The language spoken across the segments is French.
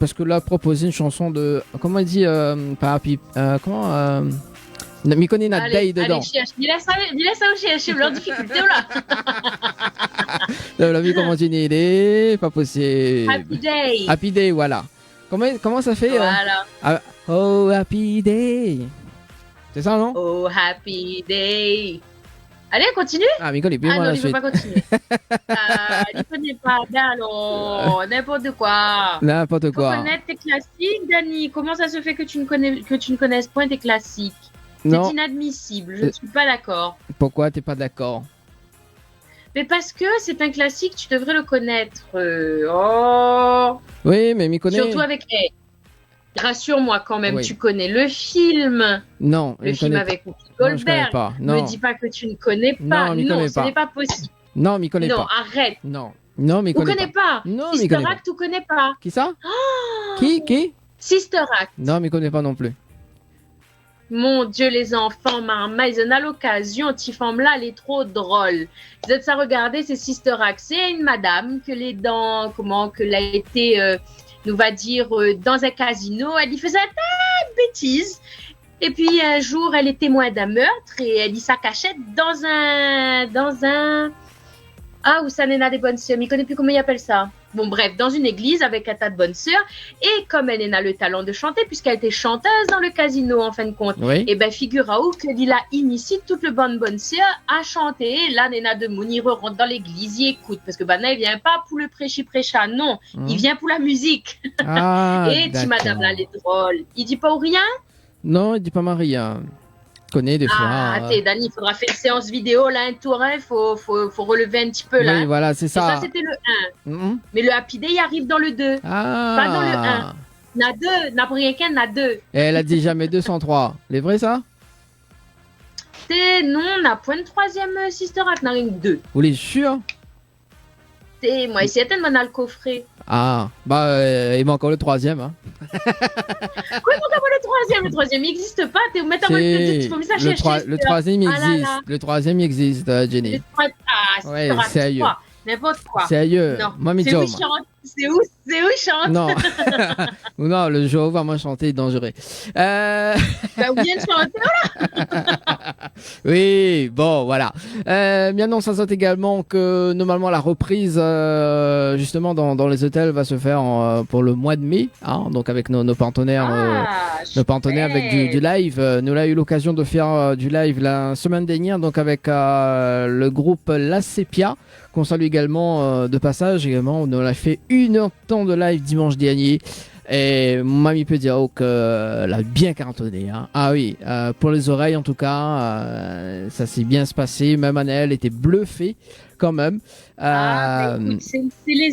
parce que là, proposer une chanson de. Comment il dit pas Happy. Comment Mikone n'a Day dedans. Allez, cherche. Dis-la ça au chercher, leur difficulté, là. La vie, comment tu dis, pas possible. Happy Day. Happy Day, voilà. Comment ça fait Voilà. Oh, Happy Day. C'est ça, non? Oh, Happy Day. Allez, continue. Ah, Mikone est bien non, la il ne suite. veut pas continuer. Il ne connaît pas, non, n'importe quoi. N'importe quoi. Faut connaître tes classiques, Dani. Comment ça se fait que tu ne connaisses point tes classiques? Non. C'est inadmissible, je ne suis pas d'accord. Pourquoi t'es pas d'accord? Mais parce que c'est un classique, tu devrais le connaître. Oh. Oui, mais Mikone. Surtout avec... rassure-moi quand même, Oui. tu connais le film. Non, Le film avec Whoopi Non, je connais Goldberg. pas. Ne Non. me dis pas que tu ne connais pas. Non, m'y connais ce pas. n'est pas possible. Non, m'y connais Non, pas. arrête. Non. Non, m'y Vous connais connaissez pas. pas. Non, m'y Sister connais pas. Act, tu connais pas. Qui ça? Oh. Qui? Sister Act. Non, m'y connais pas non plus. Mon Dieu, les enfants, maman, ils en ont l'occasion. Cette femme-là, elle est trop drôle. Vous êtes à regarder, c'est Sister Act. C'est une madame que les dents, qu'elle a été, nous va dire, dans un casino. Elle y faisait un tas de bêtises. Et puis, un jour, elle est témoin d'un meurtre et elle y sa cachette dans un... Ah, où ça n'est pas des bonnes sœurs. Mais il connaît plus comment il appelle ça. Bon, bref, dans une église avec un tas de bonnes sœurs. Et comme elle n'a le talent de chanter, puisqu'elle était chanteuse dans le casino, en fin de compte, Oui. et ben, figure-vous qu'il a initié toute le bonne sœur à chanter. Là, Nena de Mounir rentre dans l'église, il écoute. Parce que Bana, il vient pas pour le prêchi-prêcha, non. Il vient pour la musique. Ah, Et dit d'accord. madame là, elle est drôle. Il dit pas ou rien? Non, il dit pas Marie. Connais des fois. Ah, attends, Dani, il faudra faire une séance vidéo, là, un tour, il faut relever un petit peu, là. Oui, voilà, c'est Et ça, ça. c'était le 1. Mhm. Mais le Happy Day, il arrive dans le 2. Ah. Pas dans le 1. Il y en a 2. N'a rien qu'un, il y en a 2. Et elle a dit jamais 203. C'est vrai ça? Non, on n'a point de troisième Sister Act, on a rien que 2. Vous êtes sûr? Moi, c'est tellement dans le coffret. Ah, bah, il manque encore le troisième. Hein. Quoi, pourquoi pas le troisième? Le troisième, il n'existe pas. Mettez-moi C'est- faut me ça le, chercher. le troisième Ah là existe. là. Le troisième existe, Jenny. Ah, Sister Ouais, Act sérieux. 3. N'importe quoi. Sérieux. Non. Moi, mes C'est où jobs. il chante? C'est où il chante? Non. Non, le jour où moi chanter est dangereux. Bah, où vient de chanter? Oui, bon, voilà. Bien, on s'ajoute également que normalement la reprise, justement, dans les hôtels va se faire pour le mois de mai, hein, donc avec nos partenaires. Nos partenaires avec du live. Nous avons eu l'occasion de faire du live la semaine dernière, donc avec le groupe La Sepia, qu'on salue également de passage. Également, on a fait 1h de temps de live dimanche dernier. Et mamie peut dire que l'a bien cartonné. Hein. Ah oui, pour les oreilles en tout cas, ça s'est bien se passer. Même Annelle était bluffée quand même. Bah, écoute,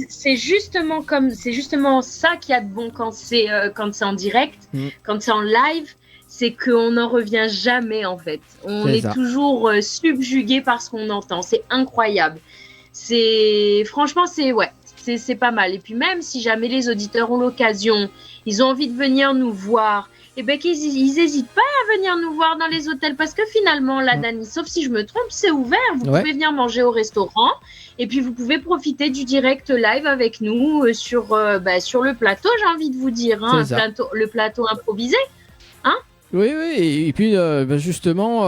c'est justement ça qu'il y a de bon quand c'est en direct, quand c'est en live, c'est qu'on n'en revient jamais en fait. On est toujours subjugué par ce qu'on entend. C'est incroyable. Franchement, c'est pas mal. Et puis même si jamais les auditeurs ont l'occasion, ils ont envie de venir nous voir, et ben qu'ils n'hésitent pas à venir nous voir dans les hôtels parce que finalement, là, Dani, sauf si je me trompe, c'est ouvert. Vous pouvez venir manger au restaurant et puis vous pouvez profiter du direct live avec nous sur le plateau, j'ai envie de vous dire, hein, le plateau improvisé. Hein? Oui, et puis justement,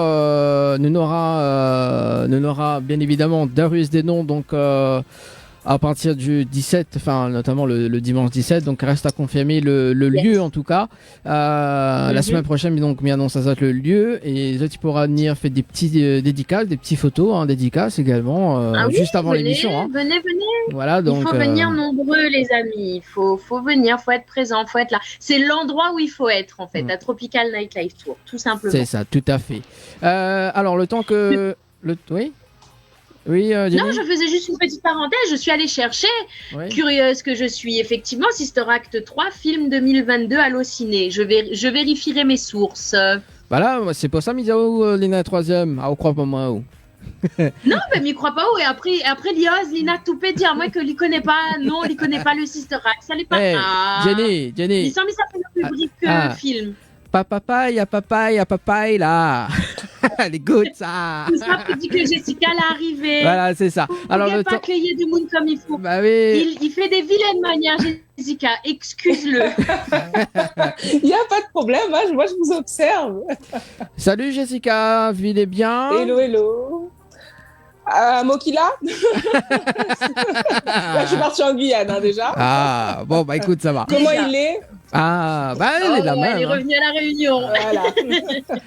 nous n'aura bien évidemment Darius Desnoms, donc à partir du 17, enfin notamment le dimanche 17, donc reste à confirmer le lieu en tout cas. La semaine prochaine, donc mi annonce ça le lieu et tu pourras venir faire des petits dédicaces, des petites photos, hein, dédicaces également, juste avant l'émission. Hein. Venez. Voilà, donc, il faut venir nombreux les amis, il faut venir, faut être présent, faut être là. C'est l'endroit où il faut être en fait, à Tropical Nightlife Tour, tout simplement. C'est ça, tout à fait. Alors le temps que... Oui, non, je faisais juste une petite parenthèse. Je suis allée chercher, curieuse que je suis, effectivement, Sister Act 3, film 2022 à l'Ociné. Je vérifierai mes sources. Voilà, c'est pour ça, Misao, Lina 3e. Ah, on croit pas moi. Non, mais m'y crois pas. Et après Lios, Lina Toupé dit à moi que l'y connaît pas. Non, l'y connaît pas le Sister Act. Ça l'est pas. Jenny. Il semble que ça fait le plus bruit que le film. Papaye, là. Elle est good, ça. Tout ça pour dire que Jessica l'est arrivée. Voilà, c'est ça. Alors, le temps... pas qu'il y ait du monde comme il faut. Bah oui. Il fait des vilaines manières, Jessica. Excuse-le. Il n'y a pas de problème. Hein. Moi, je vous observe. Salut, Jessica. Vivez bien. Hello, hello. Mokila. Là, je suis partie en Guyane, hein, déjà. Ah, bon, bah écoute, ça va. Comment il est? Ah, bah elle est la même. Elle est revenue à la Réunion. Voilà.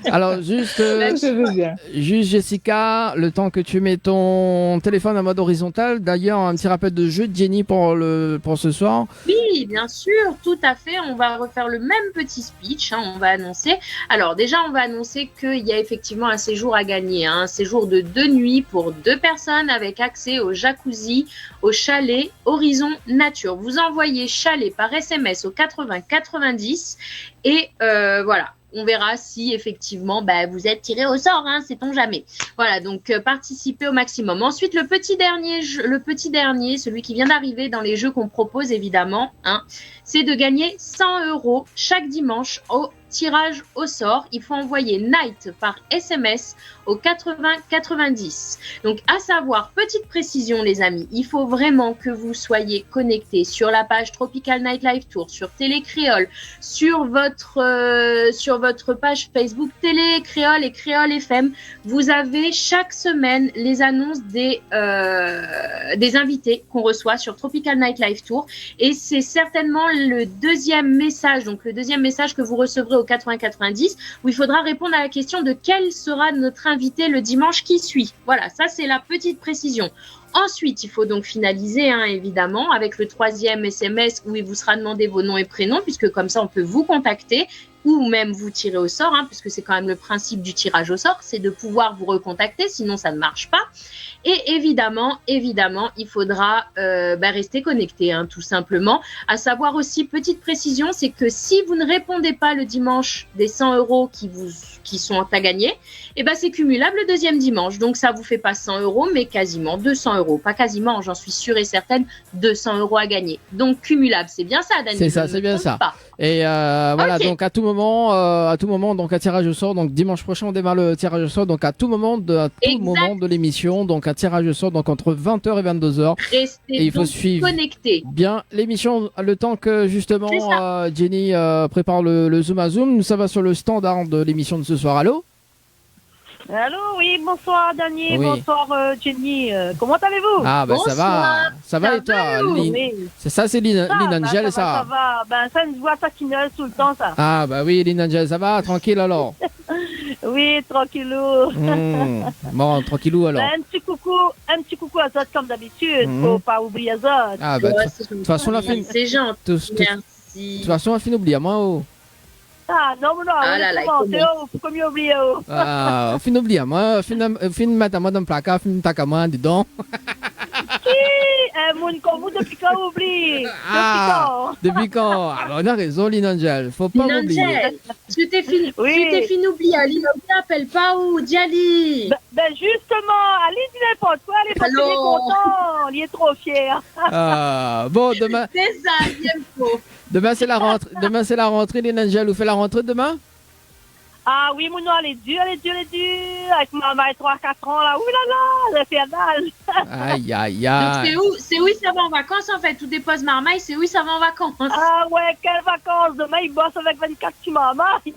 Alors, juste, je veux bien. Juste, Jessica, le temps que tu mets ton téléphone en mode horizontal. D'ailleurs, un petit rappel de jeu de Jenny pour ce soir. Oui, bien sûr, tout à fait. On va refaire le même petit speech. On va annoncer. Alors, déjà, on va annoncer qu'il y a effectivement un séjour à gagner. Un séjour de 2 nuits pour 2 personnes avec accès au jacuzzi, au chalet Horizon Nature. Vous envoyez chalet par SMS au 90 et voilà. On verra si effectivement vous êtes tiré au sort, hein, sait-on jamais. Voilà, donc participez au maximum. Ensuite, le petit dernier, celui qui vient d'arriver dans les jeux qu'on propose évidemment, hein, c'est de gagner 100 € chaque dimanche au tirage au sort. Il faut envoyer Night par SMS au 90. Donc, à savoir, petite précision les amis, il faut vraiment que vous soyez connectés sur la page Tropical Nightlife Tour, sur Télé Créole, sur votre page Facebook Télé Créole et Créole FM. Vous avez chaque semaine les annonces des invités qu'on reçoit sur Tropical Nightlife Tour. Et c'est certainement le deuxième message, donc le deuxième message que vous recevrez au 90, où il faudra répondre à la question de quel sera notre invité le dimanche qui suit. Voilà, ça c'est la petite précision. Ensuite, il faut donc finaliser, hein, évidemment, avec le 3e SMS où il vous sera demandé vos noms et prénoms, puisque comme ça, on peut vous contacter ou même vous tirer au sort, hein, puisque c'est quand même le principe du tirage au sort, c'est de pouvoir vous recontacter, sinon ça ne marche pas. Et évidemment, il faudra rester connecté, hein, tout simplement. À savoir aussi, petite précision, c'est que si vous ne répondez pas le dimanche des 100 € qui sont à gagner, c'est cumulable le deuxième dimanche. Donc ça vous fait pas 100 €, mais quasiment 200 €. Pas quasiment, j'en suis sûre et certaine, 200 € à gagner. Donc cumulable, c'est bien ça, Daniel. C'est ça, c'est bien ça. Et voilà, donc à tout moment, donc un tirage au sort. Donc dimanche prochain, on démarre le tirage au sort. Donc à tout moment de l'émission, donc un tirage au sort, donc entre 20h et 22h. Restez et il faut suivre connecté. Bien l'émission, le temps que justement Jenny prépare le Zoom à Zoom. Ça va sur le standard de l'émission de ce soir. Allô? Allô, oui, bonsoir Daniel, oui. Bonsoir Jenny, comment allez-vous? Ah ben ça va et toi? C'est ça, c'est Lynn Angel, ça va, ça une voix taquineuse tout le temps, ça. Ah bah oui, Lynn Angel, ça va, tranquille alors? Oui, tranquillou. Bon, tranquillou alors. Un petit coucou à Zod comme d'habitude, faut pas oublier Zod. Ah bah de toute façon la fin, c'est gentil, merci. De toute façon la fin n'oublie à moi oh. Ah non, pourquoi mieux oublier? Ah, fin oublier moi, fin mettre moi dans le placard, fin tac moi dis donc. Mon comme vous depuis quand oublie? Depuis quand? Ah, on a raison, Lynn Angel, faut pas oublier. Tu t'es fin oublier, Lynn Angel appelle pas ou Diali. Ben justement, Ali dit n'importe quoi, elle est pas très content, il est trop fier. Ah, bon, demain. C'est ça, il faut. Demain c'est la rentrée, Lynn Angel, vous faites la rentrée demain? Ah oui, mon nom, elle est dure. Avec ma mère 3-4 ans, là, oulala, elle fait dalle. Aïe. Donc c'est où ça va en vacances, en fait? Tout dépose marmaille, c'est où ça va en vacances? Ah ouais, quelles vacances? Demain, il bosse avec 24 petits marmailles.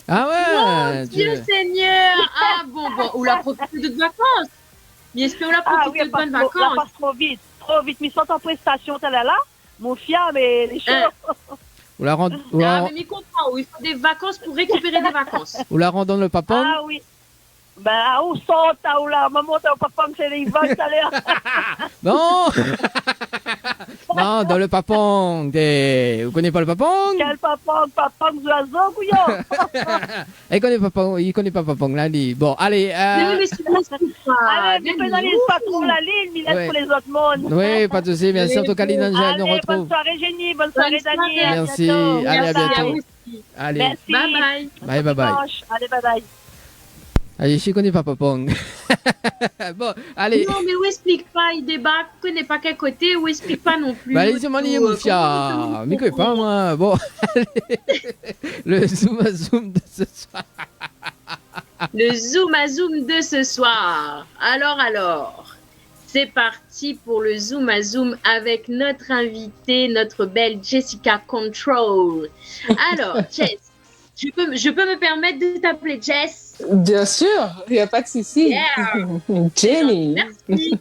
Ah ouais? Mon Dieu Seigneur! Ah bon, ou la profiter de vacances. Mais est-ce qu'on la profite de bonnes vacances? La passe trop vite. Mais ils sont en prestation, elle est là. Mon fiat, mais les choses. Ou la rend... mais il comprend, il faut des vacances pour récupérer des vacances. Ou la rend dans le papon? Ah oui. Ben, où sont ta ou la maman, t'as au papon, c'est les vagues, t'as l'air. Non. Non, dans le papon. Vous connaissez pas le papon? Quel papon d'oiseau, couillon? Il connaît pas papon, là, dit. Bon, allez. Mais c'est allez, vous pénalisez pas trop la ligne, mais laisse pour les autres mondes. Oui, pas de souci, merci. En tout cas, Lynn Angel, nous retrouve. Bonne soirée, Jenny. Bonne soirée, Daniel. Merci. Allez, à bientôt. Allez. Merci. Bye. Bye. Allez, bye. Allez, je connais pas Papong. Bon, allez. Non, mais où explique pas, il débat, connaît pas quel côté, où explique pas non plus. Bah, allez, mon Moufia. Mais connais pas, moi. Bon, allez. Le zoom de ce soir. Le Zoom à Zoom de ce soir. Alors, c'est parti pour le Zoom à Zoom avec notre invitée, notre belle Jessica Control. Alors, Jess, je peux me permettre de t'appeler Jess? Bien sûr, il n'y a pas de souci. Yeah. Jenny. Merci.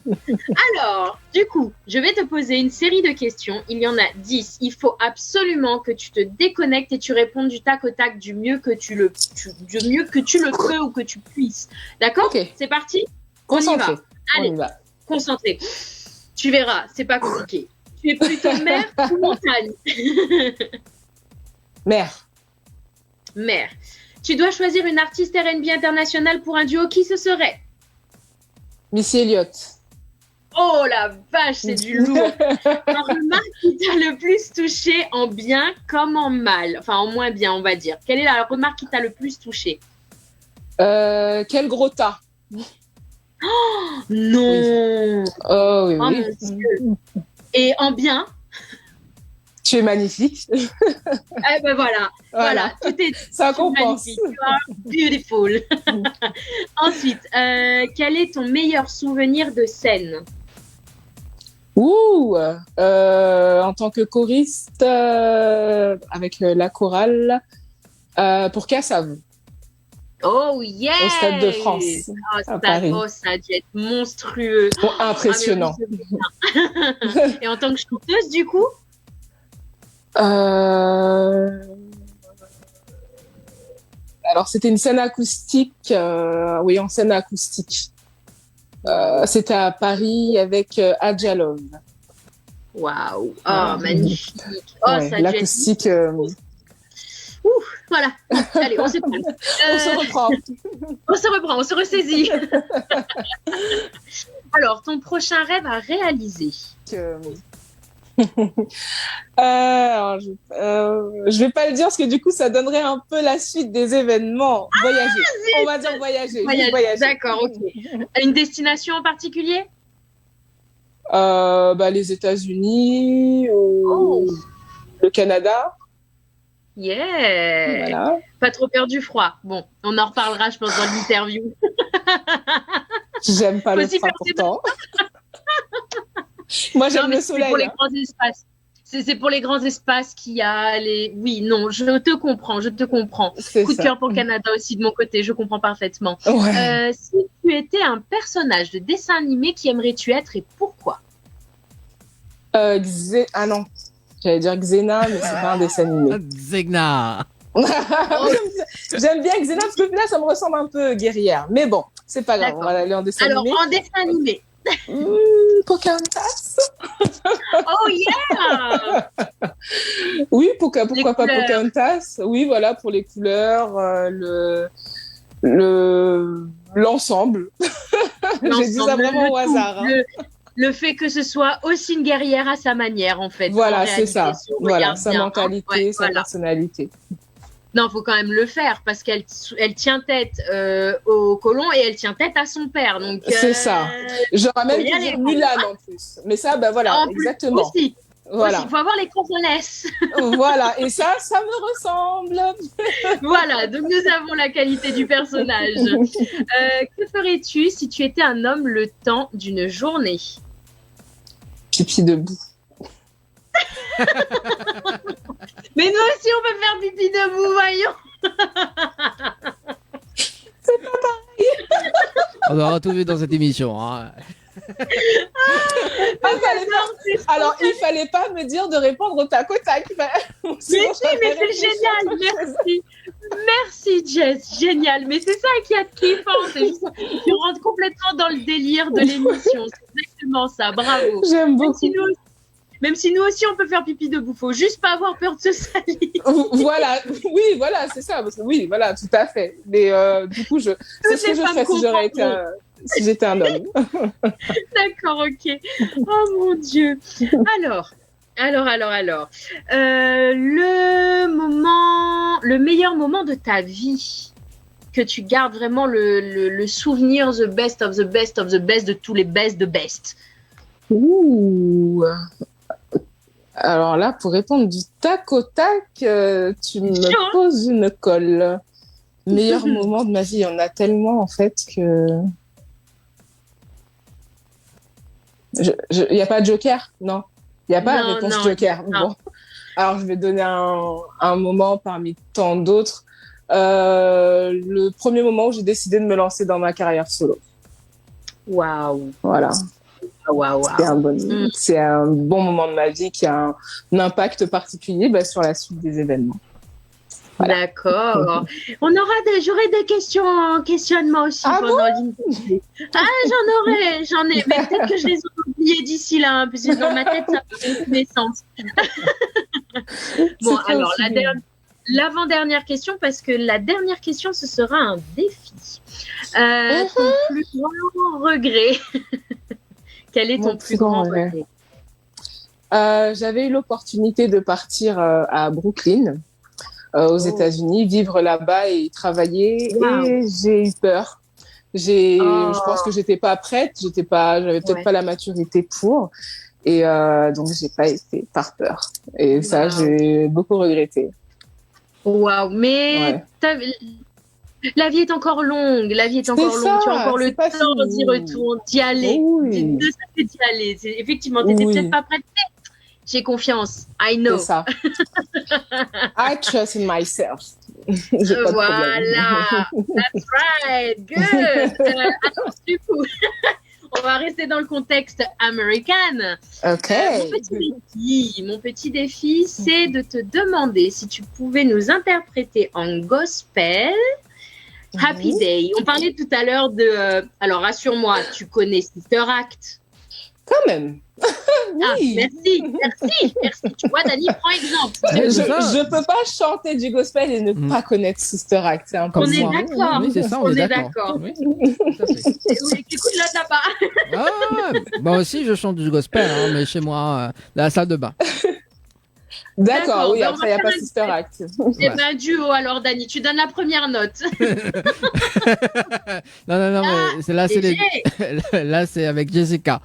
Alors, du coup, je vais te poser une série de questions. Il y en a 10. Il faut absolument que tu te déconnectes et tu répondes du tac au tac du mieux que tu le peux ou que tu puisses. D'accord? Ok. C'est parti? Concentré. Allez, concentré. Tu verras, c'est pas compliqué. Tu es plutôt mer ou montagne? Mer. Mer. Tu dois choisir une artiste R&B internationale pour un duo. Qui ce serait? Missy Elliott. Oh la vache, c'est du lourd. La remarque qui t'a le plus touché en bien comme en mal. Enfin, en moins bien, on va dire. Quelle est la remarque qui t'a le plus touché? Quel gros tas. Non. Oh oui, Oh oui. mon Dieu. Et en bien? Tu es magnifique. Eh ben voilà, tout est ça compense. magnifique. You are beautiful. Ensuite, quel est ton meilleur souvenir de scène? En tant que choriste avec la chorale pour Cassave. Oh yeah! Au Stade de France, à Paris. Ça a dû être monstrueux. Bon, impressionnant. Et en tant que chanteuse, du coup? Alors, c'était une scène acoustique. Oui, en scène acoustique. C'était à Paris avec Adjalov. Waouh! Oh, magnifique! Oh, ouais, ça l'acoustique. Voilà. Allez, on se prend. On se reprend. On se reprend, on se ressaisit. Alors, ton prochain rêve à réaliser? Alors, je vais pas le dire parce que du coup, ça donnerait un peu la suite des événements. Voyager. On va dire voyager. Voyager. D'accord, ok. Une destination en particulier? Les États-Unis ou le Canada. Yeah. Voilà. Pas trop peur du froid. Bon, on en reparlera, je pense, dans l'interview. J'aime pas le froid pourtant. Moi, j'aime le soleil. C'est pour les grands espaces. C'est pour les grands espaces qu'il y a les... Oui, non, je te comprends. Coup de cœur pour le Canada aussi de mon côté, je comprends parfaitement. Ouais. Si tu étais un personnage de dessin animé, qui aimerais-tu être et pourquoi? Ah non, j'allais dire Xena, mais c'est pas un dessin animé. Xena. J'aime bien Xena parce que là, ça me ressemble un peu guerrière. Mais bon, c'est pas grave, on va aller en dessin animé. Alors, en dessin animé. Pocahontas. Oh yeah. Oui, pourquoi pas Pocahontas? Oui, voilà, pour les couleurs, l'ensemble. J'ai dit ça vraiment au hasard. Le fait que ce soit aussi une guerrière à sa manière, en fait. Voilà, c'est ça. Voilà, sa bien, mentalité, sa personnalité. Non, faut quand même le faire parce qu'elle tient tête aux colons et elle tient tête à son père. Donc c'est ça. J'aurais même pu dire Mulan en plus. Mais ça, voilà, exactement. Aussi. Voilà. Il faut avoir les consonances. Voilà, et ça me ressemble. Voilà, donc nous avons la qualité du personnage. Que ferais-tu si tu étais un homme le temps d'une journée? Pipi debout. Mais nous aussi, on peut faire pipi debout, voyons. C'est pas pareil. On aura tout vu dans cette émission. Hein. Alors, il fallait pas me dire de répondre au tac au tac. Mais c'est génial, merci. Merci, Jess, génial. Mais c'est ça qui est kiffant, c'est juste tu rentres complètement dans le délire de l'émission. C'est exactement ça, bravo. J'aime beaucoup. Même si nous aussi on peut faire pipi debout, faut juste pas avoir peur de se salir. Voilà, oui, voilà, c'est ça. Parce que, oui, voilà, tout à fait. Mais du coup, c'est ce que je ferais si j'étais un homme. D'accord, ok. Oh mon Dieu. Alors. Le meilleur moment de ta vie, que tu gardes vraiment le souvenir, the best of the best of the best de tous les best de best. Ouh. Alors là, pour répondre du tac au tac, tu me poses une colle. Meilleur moment de ma vie, il y en a tellement en fait que... Il n'y a pas de joker? Non. Il n'y a pas de réponse joker. Bon. Alors, je vais donner un moment parmi tant d'autres. Le premier moment où j'ai décidé de me lancer dans ma carrière solo. Waouh. Voilà. Waouh. C'est un bon moment de ma vie qui a un impact particulier sur la suite des événements. Voilà. D'accord. J'aurai des questionnements aussi pendant l'interview. J'en ai. Mais peut-être que je les ai oubliés d'ici là, parce que dans ma tête, ça fait tous mes sens. Bon, alors, l'avant-dernière question, parce que la dernière question, ce sera un défi. Ton plus grand regret. Quel est ton plus grand regret? J'avais eu l'opportunité de partir à Brooklyn. Aux États-Unis, vivre là-bas et travailler. Wow. Et j'ai eu peur. Je pense que j'étais pas prête, j'avais peut-être pas la maturité pour. Et donc, j'ai pas été par peur. Et ça, j'ai beaucoup regretté. Waouh, mais la vie est encore longue. Tu as encore le temps d'y retourner, d'y aller. Oui. D'y aller. Effectivement, tu n'étais peut-être pas prête. J'ai confiance. I know. C'est ça. I trust in myself. Voilà. That's right. Good. Alors, du coup, on va rester dans le contexte américain. OK. Mon petit défi, c'est de te demander si tu pouvais nous interpréter en gospel Happy Day. On parlait tout à l'heure de... alors, rassure-moi, tu connais Sister Act. Quand même. Oui. Merci. Tu vois, Dani, prends exemple. Je peux pas chanter du gospel et ne pas connaître Sister Act. C'est on est d'accord. Oui, c'est ça, on est d'accord. Oui, écoute, là, t'as pas. Moi aussi, je chante du gospel, mais chez moi, dans la salle de bain. D'accord, oui, après, il n'y a pas Sister Act. Eh ben, duo, alors, Dani, tu donnes la première note. non, mais là, c'est avec Jessica.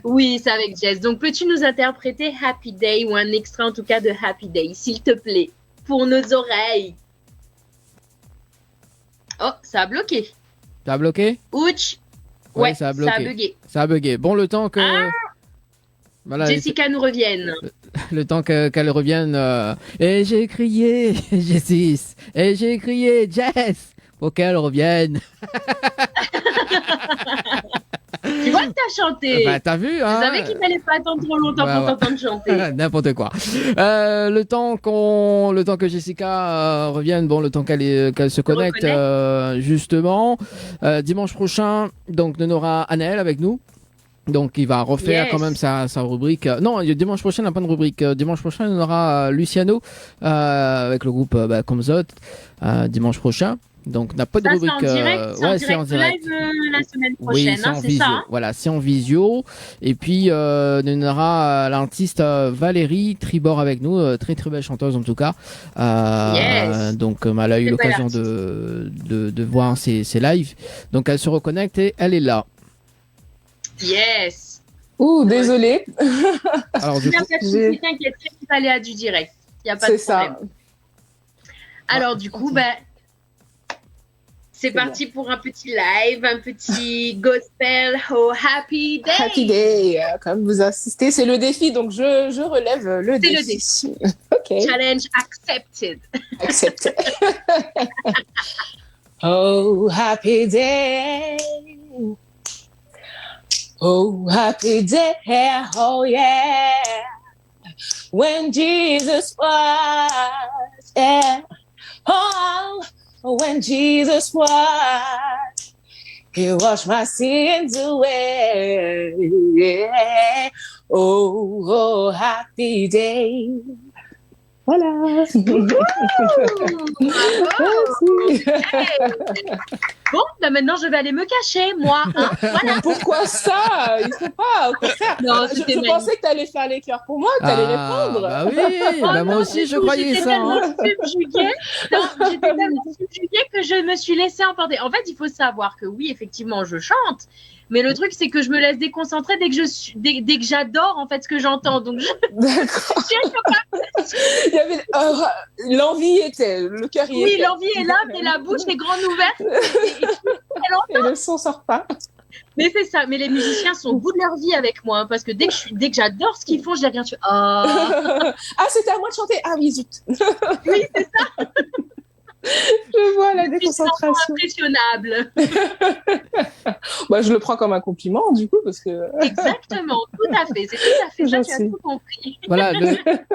Oui, c'est avec Jess. Donc, peux-tu nous interpréter Happy Day ou un extrait, en tout cas, de Happy Day, s'il te plaît, pour nos oreilles? Oh, ça a bloqué. Ça a bloqué? Ouch. Ouais, ça a bugué. Ça a bugué. Bon, le temps que... Voilà, Jessica nous revienne. Le temps qu'elle revienne. Et j'ai crié, Jessis. Et j'ai crié, Jess, pour qu'elle revienne. Tu vois que t'as chanté. T'as vu, hein? Je savais qu'il fallait pas attendre trop longtemps pour t'entendre chanter. N'importe quoi. Le temps que Jessica revienne, le temps qu'elle se connecte, justement. Dimanche prochain, donc, on aura Anaël avec nous. Donc, il va refaire quand même sa rubrique. Non, dimanche prochain, on n'a pas de rubrique. Dimanche prochain, on aura Luciano avec le groupe Comzot. Dimanche prochain. Donc, on n'a pas de rubrique. C'est en direct. Live la semaine prochaine, c'est ça, hein? Voilà, c'est en visio. Et puis, on aura l'artiste Valérie Tribord avec nous, très très belle chanteuse en tout cas. Donc, elle a eu l'occasion de voir ses lives. Donc, elle se reconnecte et elle est là. Yes. Ouh, désolée. Alors, du coup, t'inquiète, c'est aléa du direct. Il n'y a pas de problème. Alors, du coup, c'est parti pour un petit live, un petit gospel. Oh, happy day. Happy day. Comme vous insistez, c'est le défi, donc je relève le défi. C'est le défi. OK. Challenge accepted. Accepted. Oh, happy day. Oh, happy day, oh yeah, when Jesus was, when Jesus was, He washed my sins away, yeah. Oh, happy day. Voilà. Bon, maintenant je vais aller me cacher, moi. Voilà. Pourquoi ça? Il faut pas. Au contraire. Non, je pensais que tu allais faire les cœurs pour moi, que tu allais répondre. Oui, moi aussi je croyais ça. J'étais tellement subjuguée que je me suis laissée emporter. En fait, il faut savoir que oui, effectivement, je chante. Mais le truc, c'est que je me laisse déconcentrer dès que j'adore en fait ce que j'entends. Donc, D'accord. L'envie était, le cœur y était. Oui, l'envie est là, mais la bouche est grande ouverte. Et le son sort pas. Mais c'est ça. Mais les musiciens sont au bout de leur vie avec moi, hein, parce que dès que j'adore ce qu'ils font, je les regarde. Ah, c'était à moi de chanter. Ah oui, zut. Oui, c'est ça. Je vois la déconcentration. Impressionnable. Bah, je le prends comme un compliment, du coup, parce que. Exactement, tout à fait. C'est tout à fait ça, tu as tout compris. Voilà,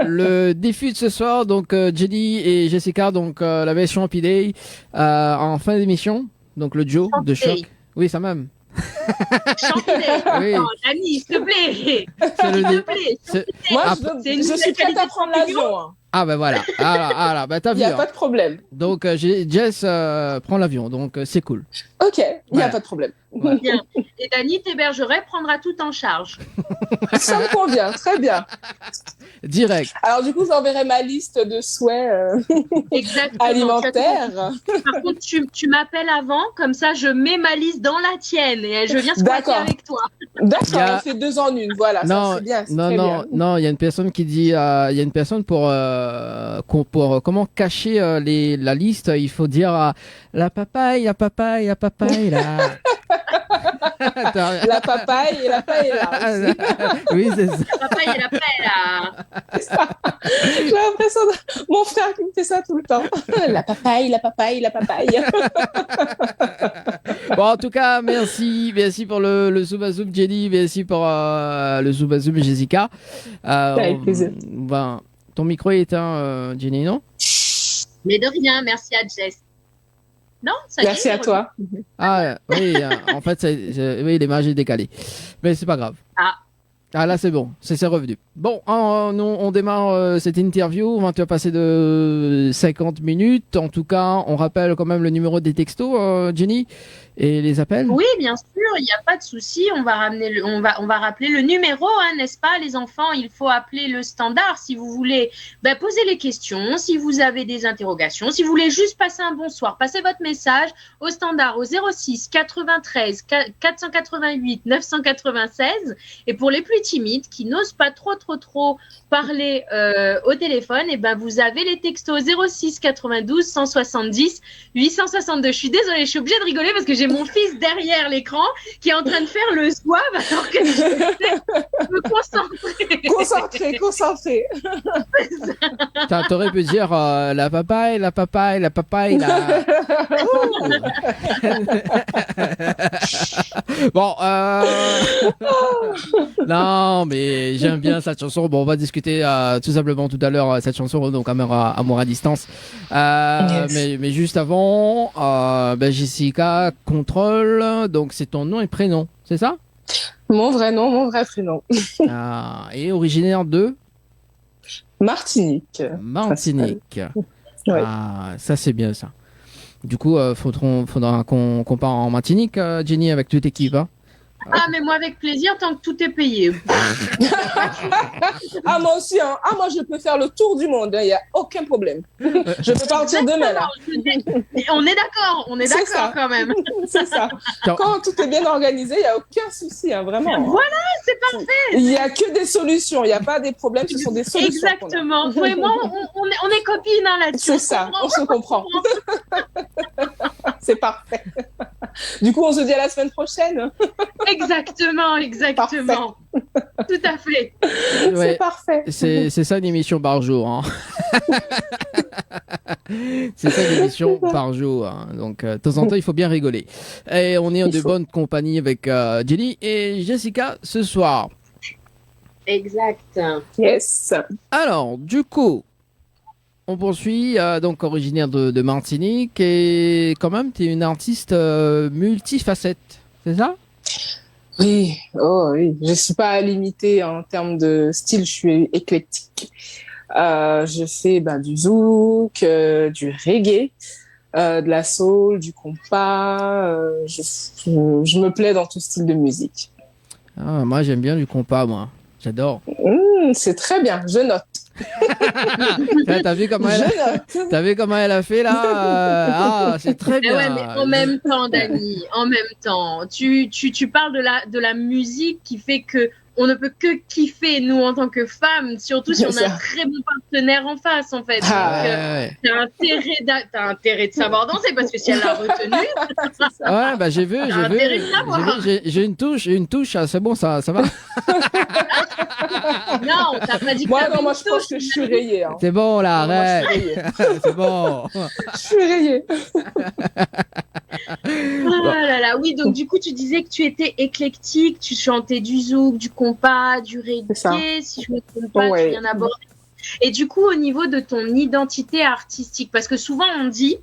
le défi de ce soir, donc Jenny et Jessica, donc la version Happy Day en fin d'émission, donc le Joe de Choc. Oui, ça même. Chanter. Oui. Oh, Dani, s'il te plaît. C'est le S'il te plaît. Moi, je suis prête à prendre l'avion. Hein. Ah ben voilà, ah, bah, t'as vu. Il n'y a pas de problème. Donc Jess prend l'avion, donc c'est cool. Ok, il n'y a pas de problème. Voilà. Bien. Et Dani t'hébergerait, prendra tout en charge. Ça me convient, très bien. Direct. Alors du coup, j'enverrai ma liste de souhaits alimentaires. Par contre, tu m'appelles avant, comme ça je mets ma liste dans la tienne et je viens squatter avec toi. D'accord, on fait 2 en 1, voilà, non, ça c'est bien. Non, il y a une personne qui dit, il y a une personne pour comment cacher la liste, il faut dire la papaye, la papaye, la papaye, là. La papaye et la paella. Oui, c'est ça. La papaye et la paella. J'ai l'impression de mon frère qui me fait ça tout le temps. La papaye, la papaye, la papaye. Bon, en tout cas, merci pour le Zoom Zoom Jenny, merci pour le Zoom Zoom Jessica. Avec plaisir. Ben, ton micro est éteint, Jenny, non? Mais de rien, merci à Jess. Non, ça merci à toi. Ah oui, en fait, oui, l'image est décalée. Mais c'est pas grave. Ah là, c'est bon, c'est revenu. Bon, on démarre cette interview. On va passer de 50 minutes. En tout cas, on rappelle quand même le numéro des textos, Jenny, et les appels. Oui, bien sûr, il n'y a pas de souci. On va rappeler le numéro, hein, n'est-ce pas, les enfants? Il faut appeler le standard si vous voulez poser les questions, si vous avez des interrogations, si vous voulez juste passer un bonsoir, passez votre message au standard au 06 93 488 996. Et pour les plus timides qui n'osent pas trop parler au téléphone, et vous avez les textos 06 92 170 862. Je suis désolée, je suis obligée de rigoler parce que j'ai mon fils derrière l'écran qui est en train de faire le zouave alors que je me Concentré. T'aurais pu dire la papaye, la papaye, la papaye, la... Bon, non, mais j'aime bien cette chanson. Bon, on va discuter tout simplement tout à l'heure cette chanson, donc Amour à distance. Yes. Mais juste avant, Jessica Contrôle, donc c'est ton nom et prénom, c'est ça? Mon vrai nom, mon vrai prénom. Et originaire de Martinique. Ouais. Ça c'est bien ça. Du coup, faudra qu'on part en Martinique, Jenny, avec toute l'équipe. Hein. Ah, mais moi, avec plaisir, tant que tout est payé. Moi aussi. Hein. Moi, je peux faire le tour du monde. Il n'y a aucun problème. Je peux partir demain, là. On est d'accord quand même. C'est ça. Quand tout est bien organisé, il n'y a aucun souci, hein, vraiment. Voilà, c'est parfait. Il n'y a que des solutions. Il n'y a pas des problèmes, ce sont des solutions. Exactement. Vraiment, on est copines hein, là-dessus. C'est ça, on se comprend. C'est parfait. Du coup, on se dit à la semaine prochaine. Exactement. Parfait. Tout à fait. Ouais, c'est parfait. C'est ça une émission par jour. Hein. C'est ça une émission par jour. Hein. Donc, de temps en temps, il faut bien rigoler. Et on est en de bonne compagnie avec Jenny et Jessica ce soir. Exact. Yes. Alors, du coup, on poursuit, donc originaire de Martinique, et quand même, tu es une artiste multifacette, c'est ça? Oui, oui. Je ne suis pas limitée en termes de style, je suis éclectique. Je fais du zouk, du reggae, de la soul, du compas. Je me plais dans tout style de musique. Moi, j'aime bien du compas, moi. J'adore. C'est très bien, je note. T'as vu comment elle a fait là? C'est très bien. Ouais, mais en même temps, Dani, tu parles de la musique qui fait que on ne peut que kiffer, nous, en tant que femmes, surtout si on a un très bon partenaire en face, en fait. T'as intérêt de savoir danser, parce que si elle l'a retenu... Ouais, bah j'ai vu. J'ai une touche, c'est bon, ça va. Non, t'as pas dit que moi, je pense que je suis rayée. Hein. C'est bon, là, arrête. C'est bon. Je suis rayée. Oh là là, oui, donc du coup, tu disais que tu étais éclectique, tu chantais du zouk, du compas, du reggae, si je me trompe pas, tu viens d'aborder. Et du coup, au niveau de ton identité artistique, parce que souvent on dit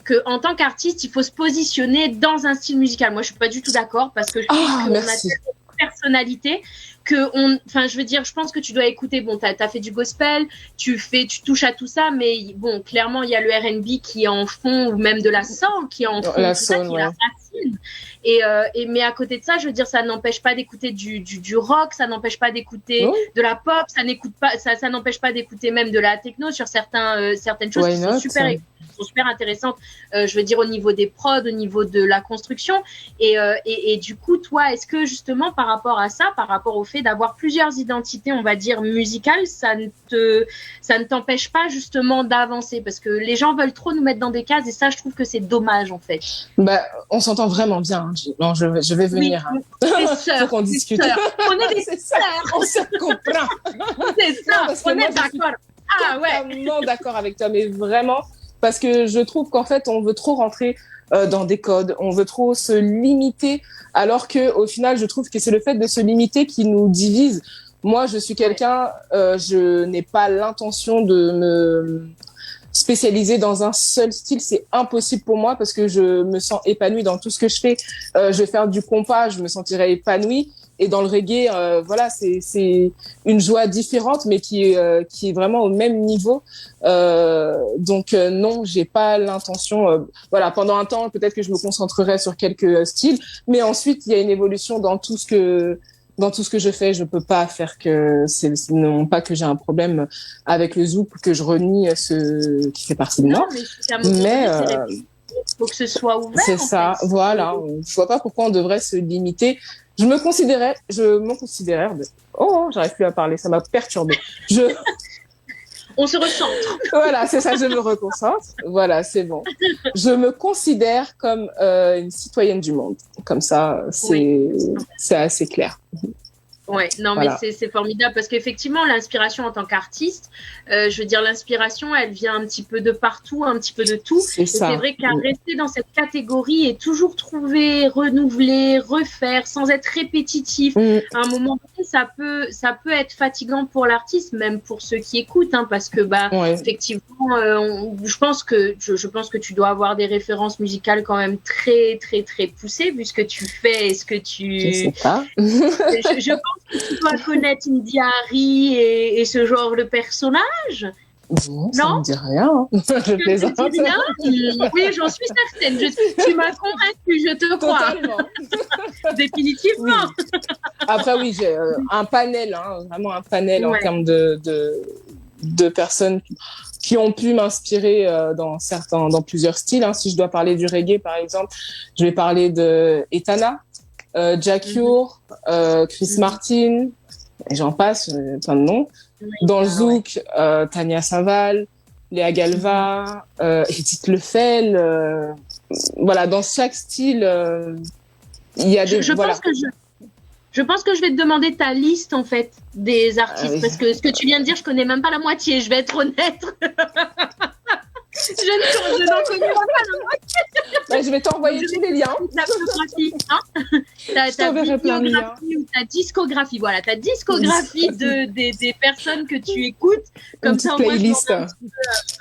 qu'en tant qu'artiste, il faut se positionner dans un style musical. Moi, je suis pas du tout d'accord, parce que je trouve qu'on a tellement de personnalité je pense que tu dois écouter, bon, t'as fait du gospel, tu touches à tout ça, mais bon, clairement, il y a le R&B qui est en fond, ou même de la soul qui est en fond, la tout ça, qui est la racine. Mais à côté de ça, je veux dire, ça n'empêche pas d'écouter du rock, ça n'empêche pas d'écouter de la pop, ça n'empêche pas d'écouter même de la techno sur certaines choses qui sont super intéressantes, je veux dire, au niveau des prods, au niveau de la construction. Et du coup, toi, est-ce que justement, par rapport à ça, par rapport au fait d'avoir plusieurs identités, on va dire, musicales, ça ne t'empêche pas justement d'avancer? Parce que les gens veulent trop nous mettre dans des cases, et ça, je trouve que c'est dommage, en fait. Bah, on s'entend vraiment bien. Hein. Non, je vais venir. Oui, hein. Sœurs, faut qu'on discute. On est des sœurs. On se comprend. C'est ça, on est d'accord. Ah ouais. Totalement d'accord avec toi, mais vraiment, parce que je trouve qu'en fait, on veut trop rentrer dans des codes, on veut trop se limiter, alors que au final, je trouve que c'est le fait de se limiter qui nous divise. Moi, je suis quelqu'un, je n'ai pas l'intention de me spécialiser dans un seul style, c'est impossible pour moi, parce que je me sens épanouie dans tout ce que je fais. Je vais faire du compas, je me sentirai épanouie. Et dans le reggae, voilà, c'est une joie différente, mais qui est vraiment au même niveau. Donc non, j'ai pas l'intention. Voilà, pendant un temps, peut-être que je me concentrerai sur quelques styles, mais ensuite il y a une évolution dans tout ce que je fais. Je peux pas faire non pas que j'ai un problème avec le zouk, que je renie ce qui fait partie de moi. Mais faut que ce soit ouvert. C'est ça, voilà. Je vois pas pourquoi on devrait se limiter. Je me considérais j'arrive plus à parler, ça m'a perturbée. On se recentre. Voilà, c'est ça, je me reconcentre. Voilà, c'est bon. Je me considère comme une citoyenne du monde. Comme ça, c'est assez clair. Ouais, non, voilà. Mais c'est formidable, parce qu'effectivement, l'inspiration en tant qu'artiste, je veux dire, l'inspiration, elle vient un petit peu de partout, un petit peu de tout. C'est vrai qu'à rester dans cette catégorie et toujours trouver, renouveler, refaire, sans être répétitif, à un moment donné, ça peut être fatigant pour l'artiste, même pour ceux qui écoutent, hein, parce que effectivement, je pense que tu dois avoir des références musicales quand même très très très poussées, vu ce que tu fais et ce que tu. Je sais pas. je pense que tu dois connaître India Arie et ce genre de personnage. Non, ça me dit rien. Je plaisante. Oui, j'en suis certaine. Tu m'as convaincue, je te crois. Totalement. Définitivement. Oui. Après, oui, j'ai un panel, vraiment un panel en termes de personnes qui ont pu m'inspirer dans plusieurs styles. Hein. Si je dois parler du reggae, par exemple, je vais parler de Etana, Jack Ure, Chris Martin, et j'en passe, plein de noms. Dans le zouk, Tania Saval, Léa Galva, Edith Lefel. Voilà, dans chaque style, il y a des... Je pense que je vais te demander ta liste, en fait, des artistes, parce que ce que tu viens de dire, je connais même pas la moitié, je vais être honnête. Je n'en connais pas la moitié. Je vais t'envoyer tous les liens. Ta biographie, ta bibliographie ou ta discographie. Voilà, ta discographie des personnes que tu écoutes. Comme une petite playlist.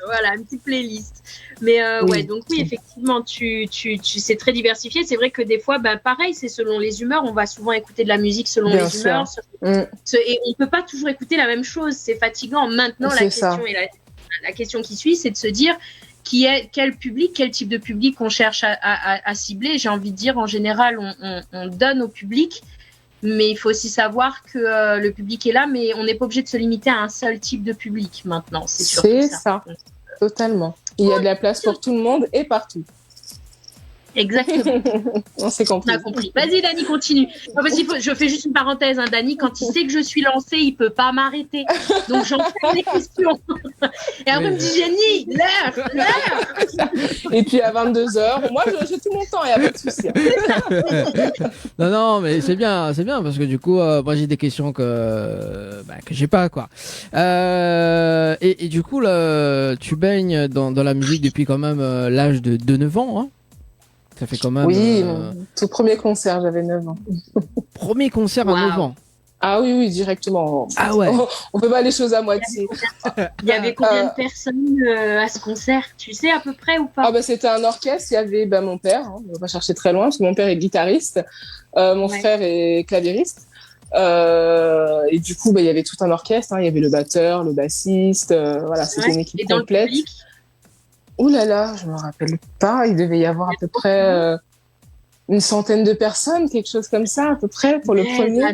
Voilà, une petite playlist. Mais donc oui, effectivement, c'est très diversifié. C'est vrai que des fois, pareil, c'est selon les humeurs. On va souvent écouter de la musique selon les humeurs. Et on peut pas toujours écouter la même chose. C'est fatigant. Maintenant, la question qui suit, c'est de se dire quel type de public on cherche à cibler. J'ai envie de dire, en général, on donne au public, mais il faut aussi savoir que le public est là, mais on n'est pas obligé de se limiter à un seul type de public maintenant. C'est ça. Totalement. Il y a de la place pour tout le monde et partout. Exactement. On s'est compris. On a compris. Vas-y, Dani, continue. Non, parce je fais juste une parenthèse. Hein, Dani, quand il sait que je suis lancée, il peut pas m'arrêter. Donc, j'enchaîne les questions. Et après, il me dit, Jenny, l'heure. Et puis, à 22h, moi, j'ai tout mon temps, il n'y a pas de souci. Non, mais c'est bien, parce que du coup, moi, j'ai des questions que j'ai pas, quoi. Et du coup, là, tu baignes dans la musique depuis quand même l'âge de 9 ans, hein. Ça fait quand même... Oui, mon tout premier concert, j'avais 9 ans. Premier concert à 9 ans. Ah oui, directement. Ah ouais. On peut pas les choses à moitié. Il y avait combien de personnes à ce concert? Tu sais à peu près ou pas? C'était un orchestre. Il y avait mon père. On va pas chercher très loin parce que mon père est guitariste. Mon frère est claviériste. Et du coup, il y avait tout un orchestre. Hein. Il y avait le batteur, le bassiste. Voilà, c'était une équipe complète. Ouh là là, je me rappelle pas. Il devait y avoir à peu près une centaine de personnes, quelque chose comme ça, à peu près, pour le premier.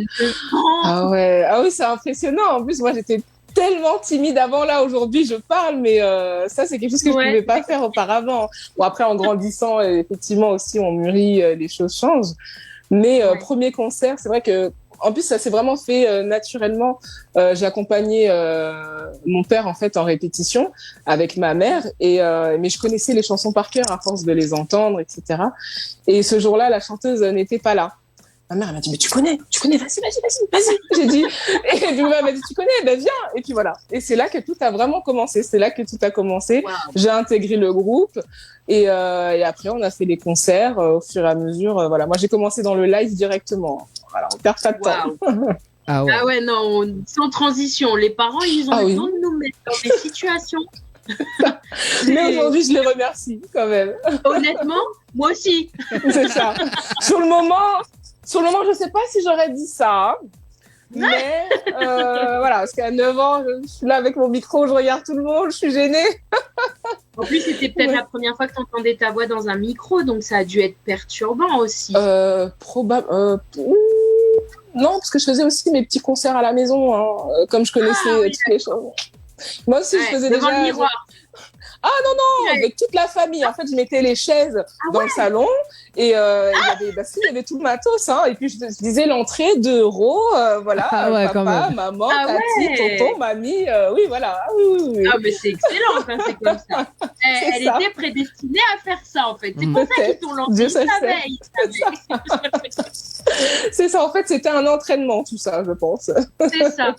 Ah ouais, ah oui, c'est impressionnant. En plus, moi, j'étais tellement timide avant. Là, aujourd'hui, je parle, mais ça, c'est quelque chose que je pouvais pas faire auparavant. Bon, après, en grandissant, effectivement aussi, on mûrit, les choses changent. Mais premier concert, c'est vrai que en plus, ça s'est vraiment fait naturellement. J'ai accompagné mon père en fait en répétition avec ma mère, mais je connaissais les chansons par cœur à force de les entendre, etc. Et ce jour-là, la chanteuse n'était pas là. Ma mère elle m'a dit mais tu connais, vas-y. J'ai dit et puis elle m'a dit tu connais, ben viens. Et puis voilà. Et c'est là que tout a vraiment commencé. C'est là que tout a commencé. Wow. J'ai intégré le groupe et après on a fait les concerts au fur et à mesure. Voilà, moi j'ai commencé dans le live directement. Voilà, on perd pas de temps. Ah ouais, non, sans transition. Les parents, ils ont le temps de nous mettre dans des situations. Mais aujourd'hui, je les remercie quand même. Honnêtement, moi aussi. C'est ça. Sur le moment, je sais pas si j'aurais dit ça. Mais voilà, parce qu'à 9 ans, je suis là avec mon micro, je regarde tout le monde, je suis gênée. En plus, c'était peut-être la première fois que tu entendais ta voix dans un micro, donc ça a dû être perturbant aussi. Non, parce que je faisais aussi mes petits concerts à la maison, hein, comme je connaissais toutes les choses. Moi aussi, je faisais devant déjà... le miroir. Ah non, avec toute la famille. En fait, je mettais les chaises dans le salon et il y avait tout le matos. Hein, et puis, je disais l'entrée €2, voilà, papa, maman, tati, tonton, mamie. Oui, voilà. Oui. Ah, mais c'est excellent quand c'est comme ça. Elle était prédestinée à faire ça, en fait. C'est pour ça qu'ils t'ont lancé la veille. C'est ça, en fait, c'était un entraînement, tout ça, je pense. C'est ça,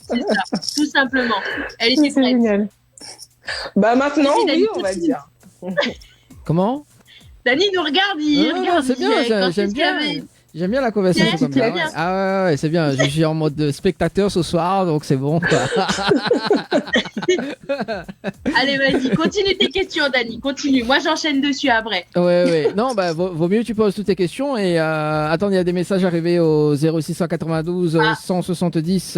tout simplement. Elle était prête. Génial. Maintenant, oui, on va dire. Comment? Dani nous regarde, regarde. C'est bien, j'aime bien la conversation comme ça. Ah ouais, c'est bien. Je suis en mode spectateur ce soir, donc c'est bon, quoi. Allez, vas-y, continue tes questions, Dani. Continue. Moi, j'enchaîne dessus après. Ouais. Non, vaut mieux que tu poses toutes tes questions. Et attends, il y a des messages arrivés au 0692 170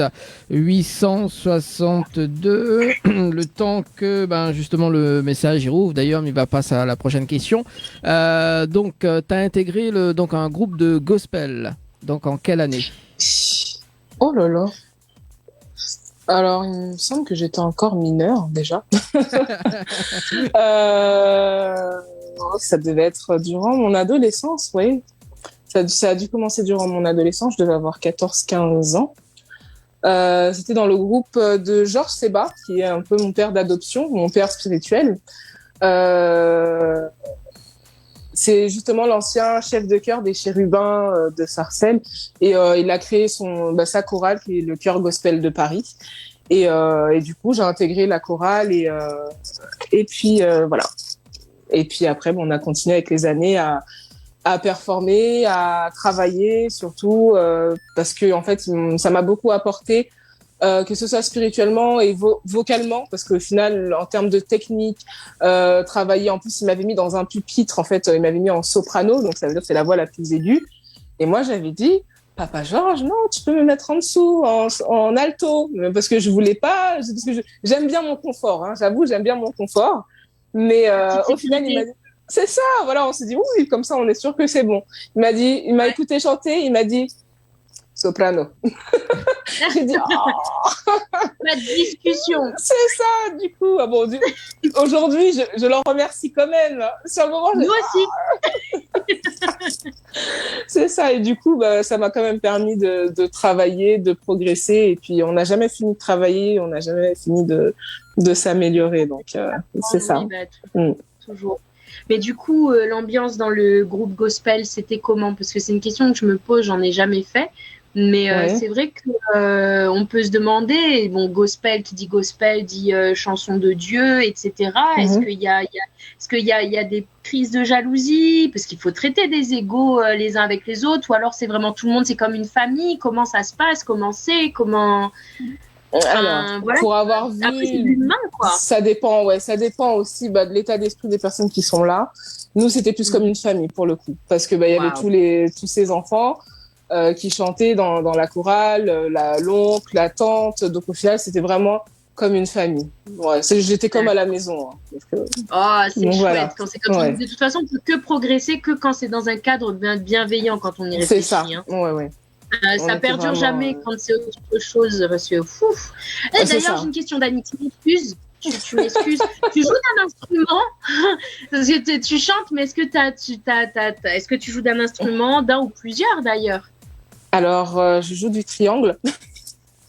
862. Le temps que, justement, le message y rouvre. D'ailleurs, il va passer à la prochaine question. Donc, tu as intégré un groupe de gospel. Donc, en quelle année? Oh là là. Alors, il me semble que j'étais encore mineure, déjà. Ça devait être durant mon adolescence, oui. Ça a dû commencer durant mon adolescence. Je devais avoir 14-15 ans. C'était dans le groupe de Georges Seba, qui est un peu mon père d'adoption, mon père spirituel. C'est justement l'ancien chef de chœur des Chérubins de Sarcelles et il a créé sa chorale qui est le chœur gospel de Paris et du coup j'ai intégré la chorale et puis voilà et puis après on a continué avec les années à performer, à travailler surtout parce que en fait ça m'a beaucoup apporté. Que ce soit spirituellement et vocalement, parce qu'au final, en termes de technique, travailler, en plus, il m'avait mis dans un pupitre, en fait, il m'avait mis en soprano, donc ça veut dire que c'est la voix la plus aiguë. Et moi, j'avais dit, Papa Georges, non, tu peux me mettre en dessous, en alto, parce que je voulais pas, parce que j'aime bien mon confort, hein, j'avoue, j'aime bien mon confort. Mais au final, il m'a dit, c'est ça, voilà, on s'est dit, oui, comme ça, on est sûr que c'est bon. Il m'a écouté chanter, il m'a dit, soprano. J'ai dit, Pas de discussion. C'est ça, du coup. Aujourd'hui, je leur remercie quand même. Sur le moment, nous aussi. C'est ça. Et du coup, ça m'a quand même permis de travailler, de progresser. Et puis, on n'a jamais fini de travailler, on n'a jamais fini de s'améliorer. Donc, c'est ça. Toujours. Mais du coup, l'ambiance dans le groupe gospel, c'était comment? Parce que c'est une question que je me pose, j'en ai jamais fait. Mais c'est vrai que on peut se demander, bon, gospel, qui dit gospel, dit chanson de Dieu, etc. Est-ce qu'il y a des crises de jalousie? Parce qu'il faut traiter des égos les uns avec les autres, ou alors c'est vraiment tout le monde, c'est comme une famille? Comment ça se passe? Alors, voilà. Pour avoir vu, après, c'est l'humain, quoi. Ça dépend aussi de l'état d'esprit des personnes qui sont là. Nous, c'était plus comme une famille pour le coup, parce que il y avait tous ces enfants qui chantaient dans la chorale, l'oncle, la tante. Donc au final, c'était vraiment comme une famille. Ouais, j'étais comme à la maison. Hein, c'est chouette. Voilà. Quand c'est comme ça. De toute façon, on peut que progresser que quand c'est dans un cadre bienveillant, quand on y réfléchit. C'est ça. Hein. Ouais. Ça perdure jamais quand c'est autre chose. Parce que d'ailleurs, j'ai une question d'Annie. Tu m'excuses. Tu m'excuses. Tu joues d'un instrument? Parce que tu chantes, mais est-ce que tu joues d'un instrument, d'un ou plusieurs d'ailleurs? Alors, je joue du triangle.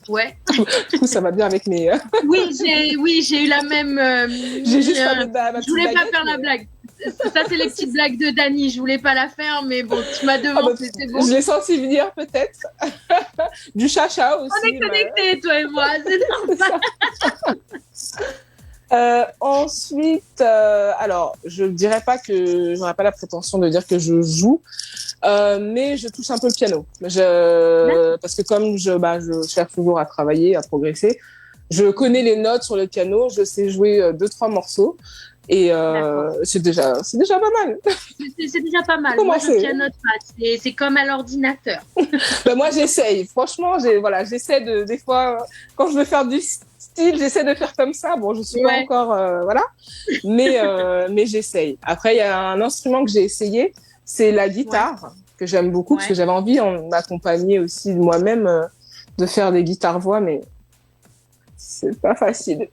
Ouais. Du coup, ça va bien avec mes. Oui, j'ai eu la même. J'ai juste je voulais pas faire la blague. Ça, c'est les petites blagues de Dany. Je voulais pas la faire, mais bon, tu m'as devancé, c'est bon. Je l'ai senti venir, peut-être. Du chacha aussi. On est connectés, toi et moi, c'est normal. Ensuite, alors, je ne dirais pas que j'aurais pas la prétention de dire que je joue, mais je touche un peu le piano. Parce que comme je cherche toujours à travailler, à progresser, je connais les notes sur le piano, je sais jouer 2-3 morceaux. Et c'est déjà pas mal. C'est déjà pas mal. Moi, je pianote pas. C'est comme à l'ordinateur. Moi, j'essaye. Franchement, j'essaie des fois, quand je veux faire du style, j'essaie de faire comme ça. Bon, je suis pas encore, voilà. Mais j'essaye. Après, il y a un instrument que j'ai essayé, c'est la guitare, que j'aime beaucoup, parce que j'avais envie, en accompagner aussi moi-même, de faire des guitares-voix, mais c'est pas facile.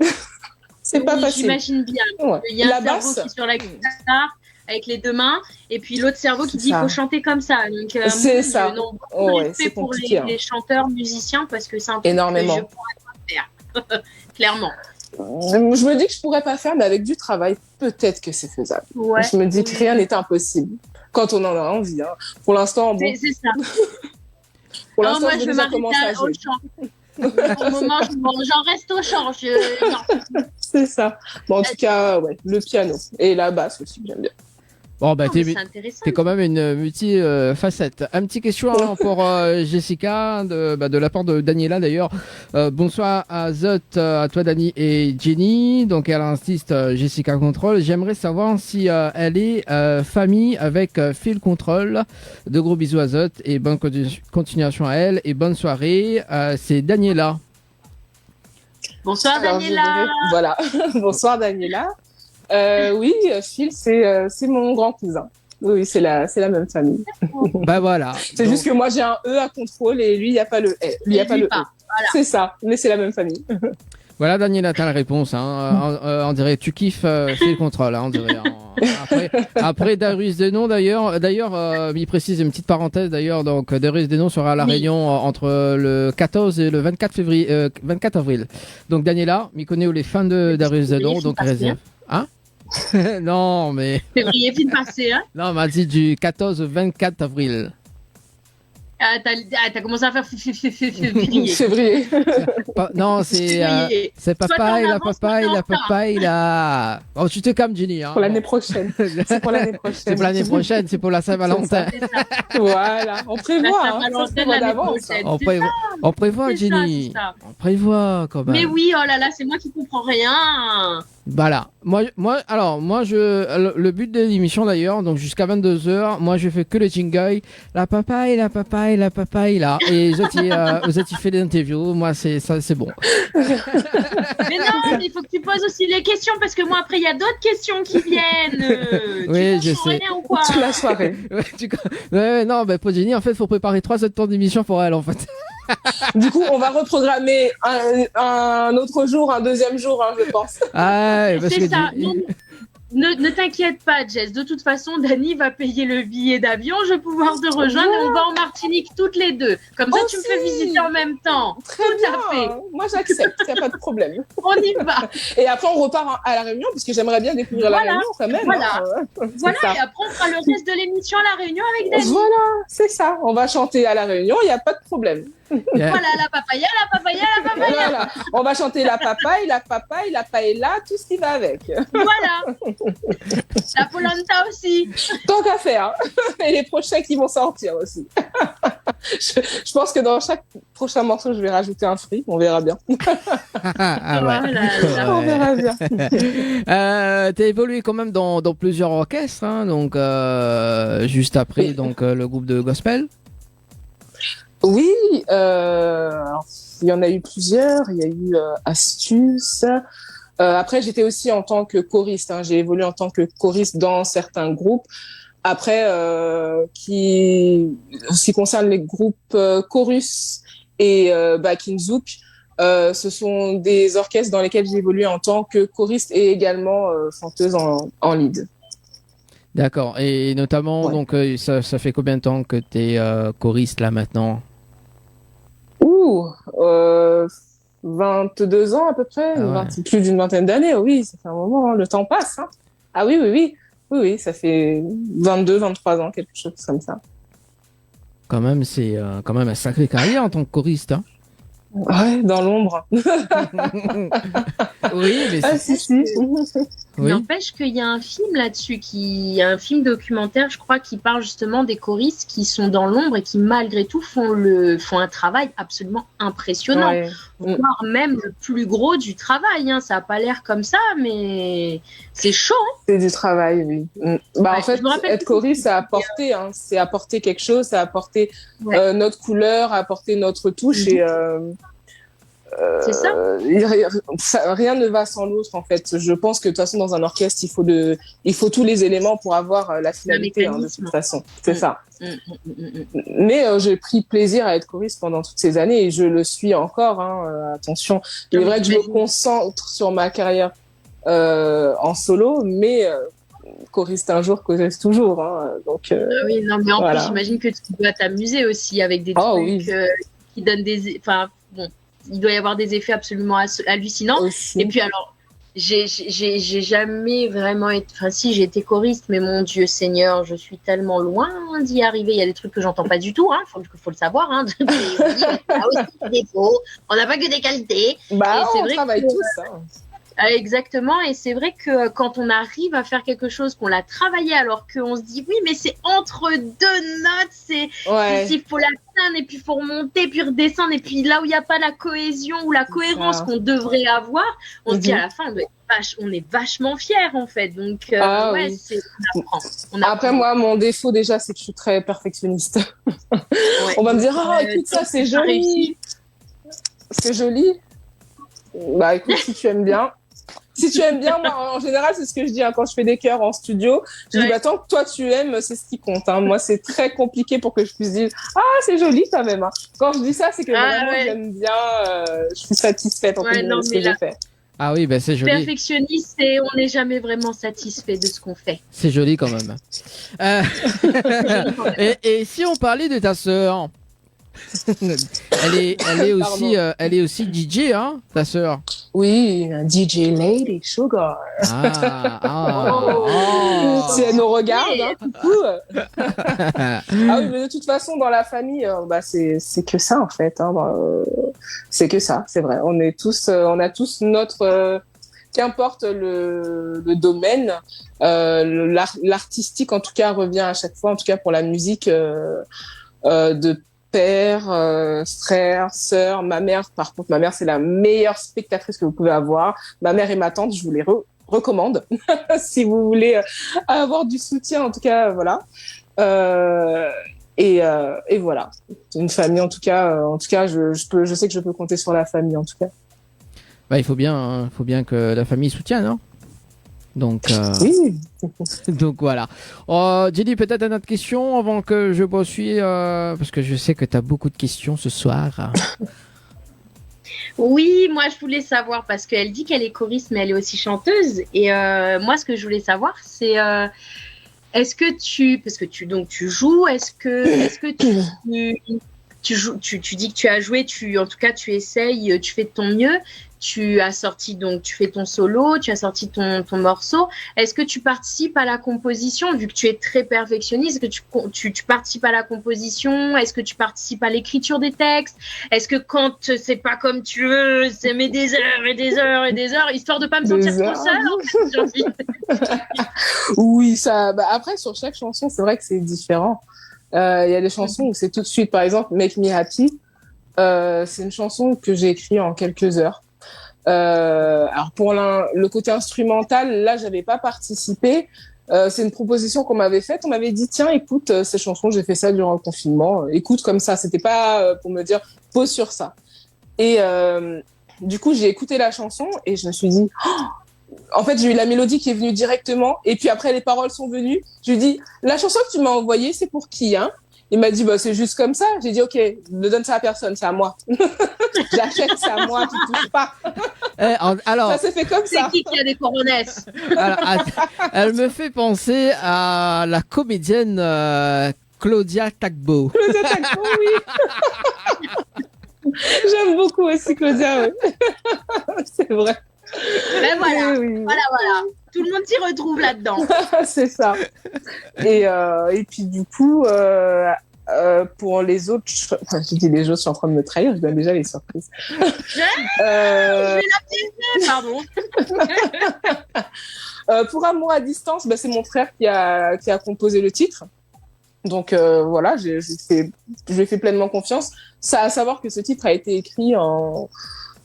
C'est pas facile. J'imagine bien. Il y a un cerveau qui est sur la guitare avec les 2 mains, et puis l'autre cerveau qui dit il faut chanter comme ça. Donc, c'est ça. Beaucoup de respect pour les chanteurs, musiciens, parce que c'est un truc énormément. que je pourrais pas faire. Clairement. Je me dis que je pourrais pas faire, mais avec du travail, peut-être que c'est faisable. Je me dis que rien n'est impossible quand on en a envie. Hein. Pour l'instant, bon. C'est ça. Pour l'instant, moi, je m'arrête au chant. Pour le moment, j'en reste au chant. C'est ça. Bon, en tout cas, le piano et la basse aussi, j'aime bien. Bon, t'es quand même une multi-facette. Un petit question pour Jessica, de la part de Daniela d'ailleurs. Bonsoir à Zot, à toi Dani et Jenny. Donc elle insiste, Jessica Control. J'aimerais savoir si elle est famille avec Phil Control. De gros bisous à Zot et bonne continuation à elle et bonne soirée. C'est Daniela. Bonsoir Daniela. Voilà, bonsoir Daniela. Oui, Phil, c'est mon grand cousin. Oui, c'est la même famille. Voilà. C'est juste que moi j'ai un E à contrôle et lui il n'y a pas le E. Lui il n'y a pas le E. Voilà. C'est ça, mais c'est la même famille. Voilà, Daniela, t'as la réponse. Hein. On dirait tu kiffes Phil Control, hein, on dirait. Après Darius Denon d'ailleurs, il précise une petite parenthèse d'ailleurs. Donc Darius Denon sera à la Réunion entre le 14 et le 24 avril. Donc Daniela, m'y connaît où les fans de Darius Denon, donc réserve. Hein? Non, mais. Février vient de passer, hein? Non, on m'a dit du 14 au 24 avril. T'as commencé à faire février. Février. Non, c'est papaye, la papaye, la. Oh, tu te calmes, Jenny. Hein. Pour l'année prochaine. C'est pour l'année prochaine. C'est pour l'année prochaine, c'est pour la Saint-Valentin. Voilà, on prévoit. On prévoit d'avance. On prévoit, C'est Jenny. ça, c'est ça. On prévoit quand même. Mais oui, oh là là, c'est moi qui comprends rien. Voilà. Moi, le but de l'émission d'ailleurs, donc jusqu'à 22h, moi je fais que le jingle. La papaye, la papaye, la papaye, là. Et vous êtes fait des interviews. Moi, c'est bon. Mais non, mais il faut que tu poses aussi les questions parce que moi, après, il y a d'autres questions qui viennent. Oui, tu je sais. rien ou quoi? Toute la soirée. Non, mais pour Jenny, en fait, il faut préparer 3 autres temps d'émission pour elle, en fait. Du coup, on va reprogrammer un autre jour, un deuxième jour, hein, je pense. Ah, parce C'est que ça. Ne t'inquiète pas, Jess. De toute façon, Dani va payer le billet d'avion. Je vais pouvoir te rejoindre et on va en Martinique toutes les deux. Comme ça, tu me fais visiter en même temps. Très Tout bien. à fait. Moi, j'accepte. Il n'y a pas de problème. On y va. Et après, on repart à La Réunion, parce que j'aimerais bien découvrir La Réunion quand même. Voilà. C'est Voilà. ça. Et après, on fera le reste de l'émission à La Réunion avec Dani. Voilà, c'est ça. On va chanter à La Réunion, il n'y a pas de problème. Yeah. Voilà, la papaya, la papaya, la papaya. Voilà. On va chanter la papaye, la paella, tout ce qui va avec. Voilà. La polenta aussi. Tant qu'à faire. Et les prochains qui vont sortir aussi. Je pense que dans chaque prochain morceau, je vais rajouter un fruit. On verra bien. Ah ouais. Voilà. On verra bien. T'as évolué quand même dans plusieurs orchestres, hein, donc juste après donc le groupe de gospel. Oui, alors, il y en a eu plusieurs. Il y a eu Astuce. Après, j'étais aussi en tant que choriste. Hein. J'ai évolué en tant que choriste dans certains groupes. Après, qui concerne les groupes Chorus et Backing Zouk, ce sont des orchestres dans lesquels j'ai évolué en tant que choriste et également chanteuse en lead. D'accord. Et notamment, Ouais. donc ça fait combien de temps que t'es choriste là maintenant? 22 ans à peu près, Ah ouais. plus d'une vingtaine d'années, oui, ça fait un moment, hein, le temps passe. Hein. Ah oui, ça fait 22, 23 ans, quelque chose comme ça. Quand même, c'est quand même un sacré carrière en tant que choriste. Hein. Ouais, dans l'ombre. Oui, mais Ah si. oui. N'empêche qu'il y a un film là-dessus, un film documentaire, je crois, qui parle justement des choristes qui sont dans l'ombre et qui, malgré tout, font un travail absolument impressionnant. Ouais. Voire même le plus gros du travail. Hein. Ça n'a pas l'air comme ça, mais c'est chaud. Hein. C'est du travail, oui. Bah, Ouais, en fait, je me rappelle être choriste, c'est apporter quelque chose, c'est apporter notre couleur, apporter notre touche et c'est ça. Rien ne va sans l'autre en fait. Je pense que de toute façon dans un orchestre il faut tous les éléments pour avoir la finalité hein, de toute façon. C'est ça. Mais j'ai pris plaisir à être choriste pendant toutes ces années et je le suis encore. Hein, attention, il est vrai que je me concentre sur ma carrière en solo, mais choriste un jour, choriste toujours. Hein, donc oui, non, mais en voilà. plus j'imagine que tu dois t'amuser aussi avec des trucs qui donnent des, enfin bon. Il doit y avoir des effets absolument hallucinants. Aussi. Et puis alors, j'ai jamais vraiment été... Enfin si, j'ai été choriste, mais mon Dieu Seigneur, je suis tellement loin d'y arriver. Il y a des trucs que j'entends pas du tout, hein. Faut le savoir. Hein. On a aussi des défauts. On n'a pas que des qualités. Bah, c'est on vrai travaille tous. Hein. Exactement, et c'est vrai que quand on arrive à faire quelque chose, qu'on l'a travaillé, alors qu'on se dit oui, mais c'est entre deux notes, il faut l'atteindre, et puis il faut remonter, puis redescendre, et puis là où il n'y a pas la cohésion ou la cohérence qu'on devrait avoir, on se dit à la fin, on est vachement fiers en fait. Donc, oui. on apprend. Après, moi, mon défaut déjà, c'est que je suis très perfectionniste. On va me dire, écoute, ça, c'est joli. C'est joli. Bah, écoute, si tu aimes bien. Si tu aimes bien, moi, en général, c'est ce que je dis hein, quand je fais des chœurs en studio. Je dis, tant que toi, tu aimes, c'est ce qui compte. Hein. Moi, c'est très compliqué pour que je puisse dire, c'est joli quand même. Hein. Quand je dis ça, c'est que vraiment, j'aime bien, je suis satisfaite en de ce que j'ai fait. Ah oui, c'est joli. Perfectionniste, et on n'est jamais vraiment satisfait de ce qu'on fait. C'est joli quand même. Et si on parlait de ta sœur, elle est aussi DJ, hein, ta sœur. Oui, un DJ Lady Sugar. Si elle nous regarde, hein, coucou. Oui, mais de toute façon, dans la famille, c'est que ça en fait. Hein, c'est que ça, c'est vrai. On a tous notre. Qu'importe le domaine, l'artistique en tout cas revient à chaque fois, en tout cas pour la musique, de père, frère, sœur, ma mère. Par contre, ma mère, c'est la meilleure spectatrice que vous pouvez avoir. Ma mère et ma tante, je vous les recommande si vous voulez avoir du soutien. En tout cas, voilà. Et voilà. Une famille, en tout cas, je sais que je peux compter sur la famille, en tout cas. Bah, il faut bien que la famille soutienne, hein. Donc, oui. Donc voilà. Jenny, peut-être une autre question avant que je poursuis, parce que je sais que tu as beaucoup de questions ce soir. Oui, moi je voulais savoir, parce qu'elle dit qu'elle est choriste, mais elle est aussi chanteuse. Et moi, ce que je voulais savoir, c'est est-ce que parce que tu joues, est-ce que tu joues, tu dis que tu as joué, en tout cas tu essayes, tu fais de ton mieux. Tu as sorti, donc tu fais ton solo, tu as sorti ton morceau. Est-ce que tu participes à la composition, vu que tu es très perfectionniste? Est-ce que tu participes à la composition? Est-ce que tu participes à l'écriture des textes? Est-ce que quand c'est pas comme tu veux, c'est met des heures et des heures et des heures, histoire de pas me sentir trop seule, en fait, j'ai envie. Oui, ça. Bah, après, sur chaque chanson, c'est vrai que c'est différent. Il y a des chansons où c'est tout de suite, par exemple, Make Me Happy. C'est une chanson que j'ai écrite en quelques heures. Alors pour le côté instrumental, là j'avais pas participé. C'est une proposition qu'on m'avait faite. On m'avait dit tiens écoute ces chansons, j'ai fait ça durant le confinement. Écoute comme ça, c'était pas pour me dire pose sur ça. Et du coup j'ai écouté la chanson et je me suis dit en fait j'ai eu la mélodie qui est venue directement et puis après les paroles sont venues. Je lui ai dit la chanson que tu m'as envoyée c'est pour qui hein? Il m'a dit, bah, c'est juste comme ça. J'ai dit, ok, ne donne ça à personne, c'est à moi. J'achète, c'est à moi, tu touches pas. Alors, ça s'est fait comme ça. C'est qui a des coronesses? Elle me fait penser à la comédienne Claudia Tagbo. Claudia Tagbo, oui. J'aime beaucoup aussi Claudia, oui. C'est vrai. Ben voilà, oui. voilà. Tout le monde s'y retrouve là-dedans. C'est ça. Et puis du coup, pour les autres, je dis les autres, je suis en train de me trahir, je donne déjà les surprises. Je vais la piéger, pardon. Pour Amour à distance, bah, c'est mon frère qui a composé le titre. Donc voilà, je lui ai fait pleinement confiance. Ça à savoir que ce titre a été écrit en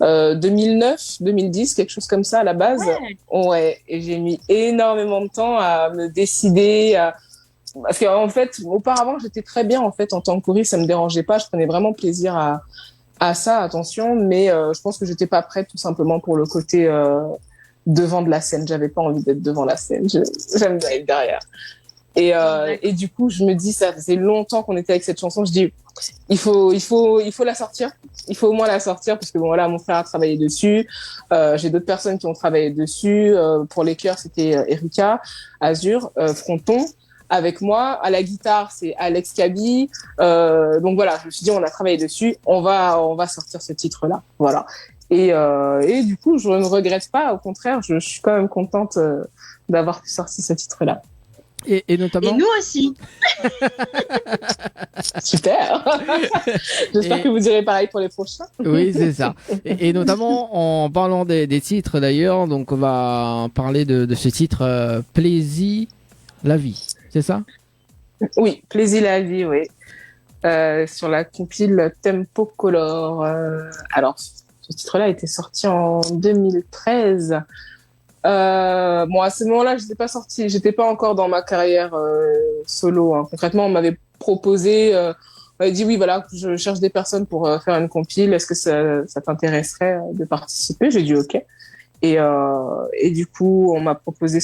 2009, 2010, quelque chose comme ça à la base. Ouais, et j'ai mis énormément de temps à me décider. Parce qu'en fait, auparavant, j'étais très bien en fait en tant que choriste, ça me dérangeait pas, je prenais vraiment plaisir à ça, attention, mais je pense que j'étais pas prête tout simplement pour le côté devant de la scène. J'avais pas envie d'être devant la scène, j'aime bien être derrière. Et du coup, je me dis, ça faisait longtemps qu'on était avec cette chanson. Je dis, il faut la sortir. Il faut au moins la sortir parce que bon, voilà, mon frère a travaillé dessus. J'ai d'autres personnes qui ont travaillé dessus. Pour les chœurs, c'était Erika Azur, Fronton. Avec moi, à la guitare, c'est Alex Kaby. Donc voilà, je me suis dit, on a travaillé dessus. On va sortir ce titre-là. Voilà. Et du coup, je ne regrette pas. Au contraire, je suis quand même contente d'avoir pu sortir ce titre-là. Et notamment... Et nous aussi. Super. J'espère que vous direz pareil pour les prochains. Oui, c'est ça. Et notamment en parlant des titres d'ailleurs, donc on va parler de ce titre Plaisir la vie, c'est ça? Oui, Plaisir la vie, oui. Sur la compile Tempo Color. Alors, ce titre-là a été sorti en 2013. Bon, à ce moment-là, j'étais pas encore dans ma carrière solo. Hein. Concrètement, on m'avait proposé, on m'avait dit oui, voilà, je cherche des personnes pour faire une compile. Est-ce que ça t'intéresserait de participer? J'ai dit ok. Et du coup, on m'a proposé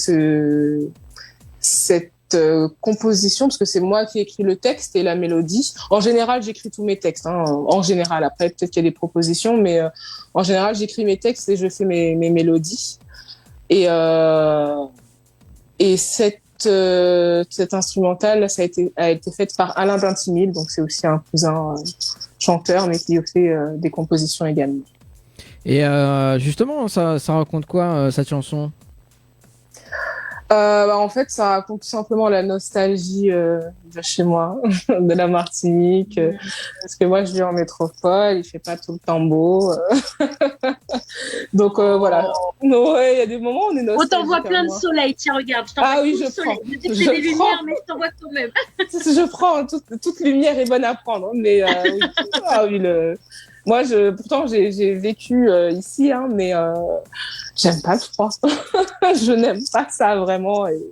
cette composition parce que c'est moi qui écris le texte et la mélodie. En général, j'écris tous mes textes. Hein. En général, après peut-être qu'il y a des propositions, mais en général, j'écris mes textes et je fais mes mélodies. Et cette instrumentale, ça a été faite par Alain Dintimil, donc c'est aussi un cousin chanteur, mais qui fait des compositions également. Et justement, ça raconte quoi cette chanson? En fait, ça raconte tout simplement la nostalgie de chez moi, de la Martinique. Parce que moi, je vis en métropole, il fait pas tout le temps beau. Donc voilà. Ouais, il y a des moments où on est nostalgique. On t'envoie plein de soleil. Tiens, regarde, je t'envoie oui, je prends. Je sais que c'est des lumières, mais je t'envoie quand même. Je prends. Toute lumière est bonne à prendre. Mais oui. Ah oui, moi, pourtant, j'ai vécu ici, hein, mais j'aime pas le froid. Je n'aime pas ça vraiment. Et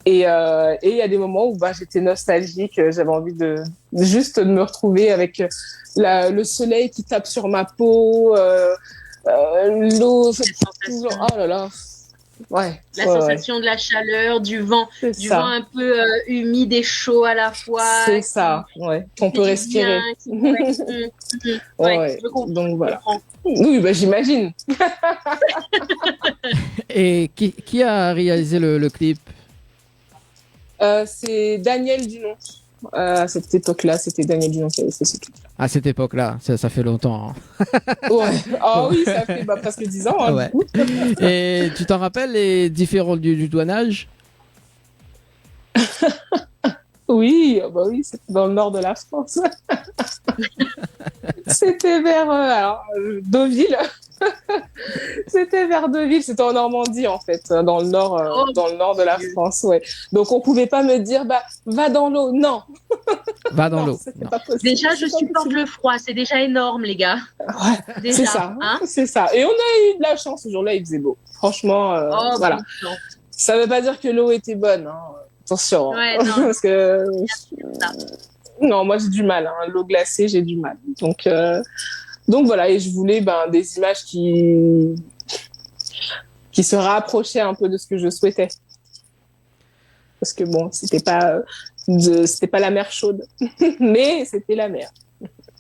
il y a des moments où j'étais nostalgique. J'avais envie de me retrouver avec le soleil qui tape sur ma peau, l'eau. Oh là là. Ouais. La sensation de la chaleur, du vent un peu humide et chaud à la fois. C'est ça, ouais. Qu'on peut respirer. Ouais, je comprends. Donc voilà. Oui, j'imagine. Et qui a réalisé le clip? C'est Daniel Dunon. À cette époque-là, c'était Daniel Dunon qui avait fait ce clip. À cette époque-là, ça fait longtemps. Hein. Ouais. Oui, ça fait presque 10 ans. Hein, ouais. Et tu t'en rappelles les différents lieux du tournage? Oui, oui, c'était dans le nord de la France. C'était vers Deauville. C'était vers Deauville, c'était en Normandie en fait, dans le nord de la France, ouais. Donc on pouvait pas me dire va dans l'eau, non. Va dans l'eau. Déjà je supporte le froid, c'est déjà énorme les gars. Ouais, déjà, c'est ça, hein, c'est ça. Et on a eu de la chance ce jour-là, il faisait beau. Franchement, voilà. Bon, ça veut pas dire que l'eau était bonne, hein. Attention. Ouais, hein. non. Parce que non, moi j'ai du mal, hein. L'eau glacée, j'ai du mal. Donc voilà, et je voulais des images qui se rapprochaient un peu de ce que je souhaitais. Parce que bon, c'était pas la mer chaude, mais c'était la mer.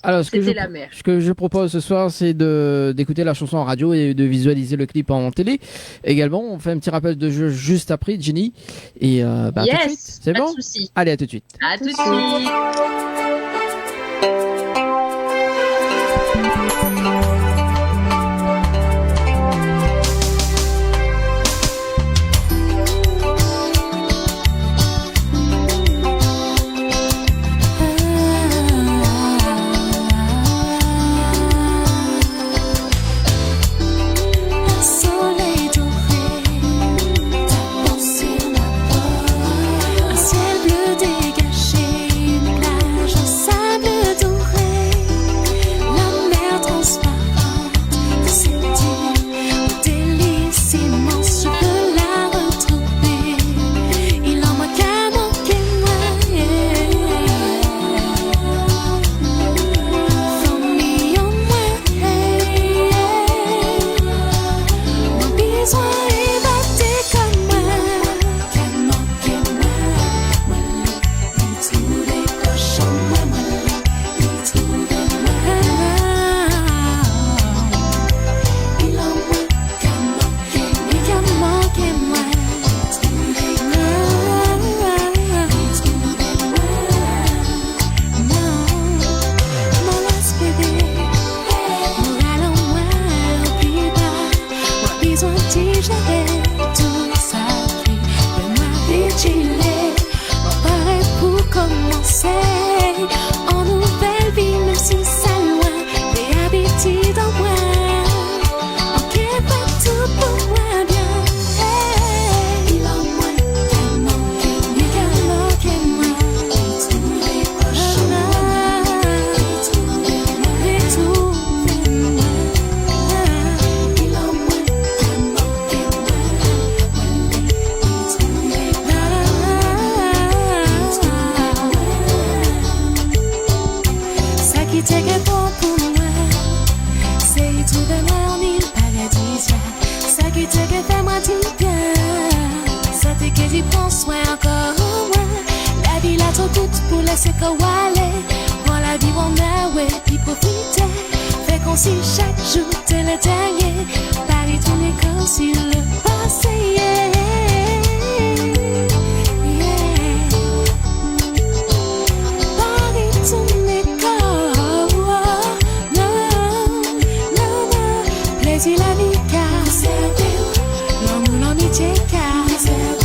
Alors, ce que je propose ce soir, c'est d'écouter la chanson en radio et de visualiser le clip en télé. Également, on fait un petit rappel de jeu juste après, Jenny. Et à tout de suite. C'est bon? Allez, à tout de suite. À tout de suite. Plaisir la vie car, l'homme ou l'amitié car.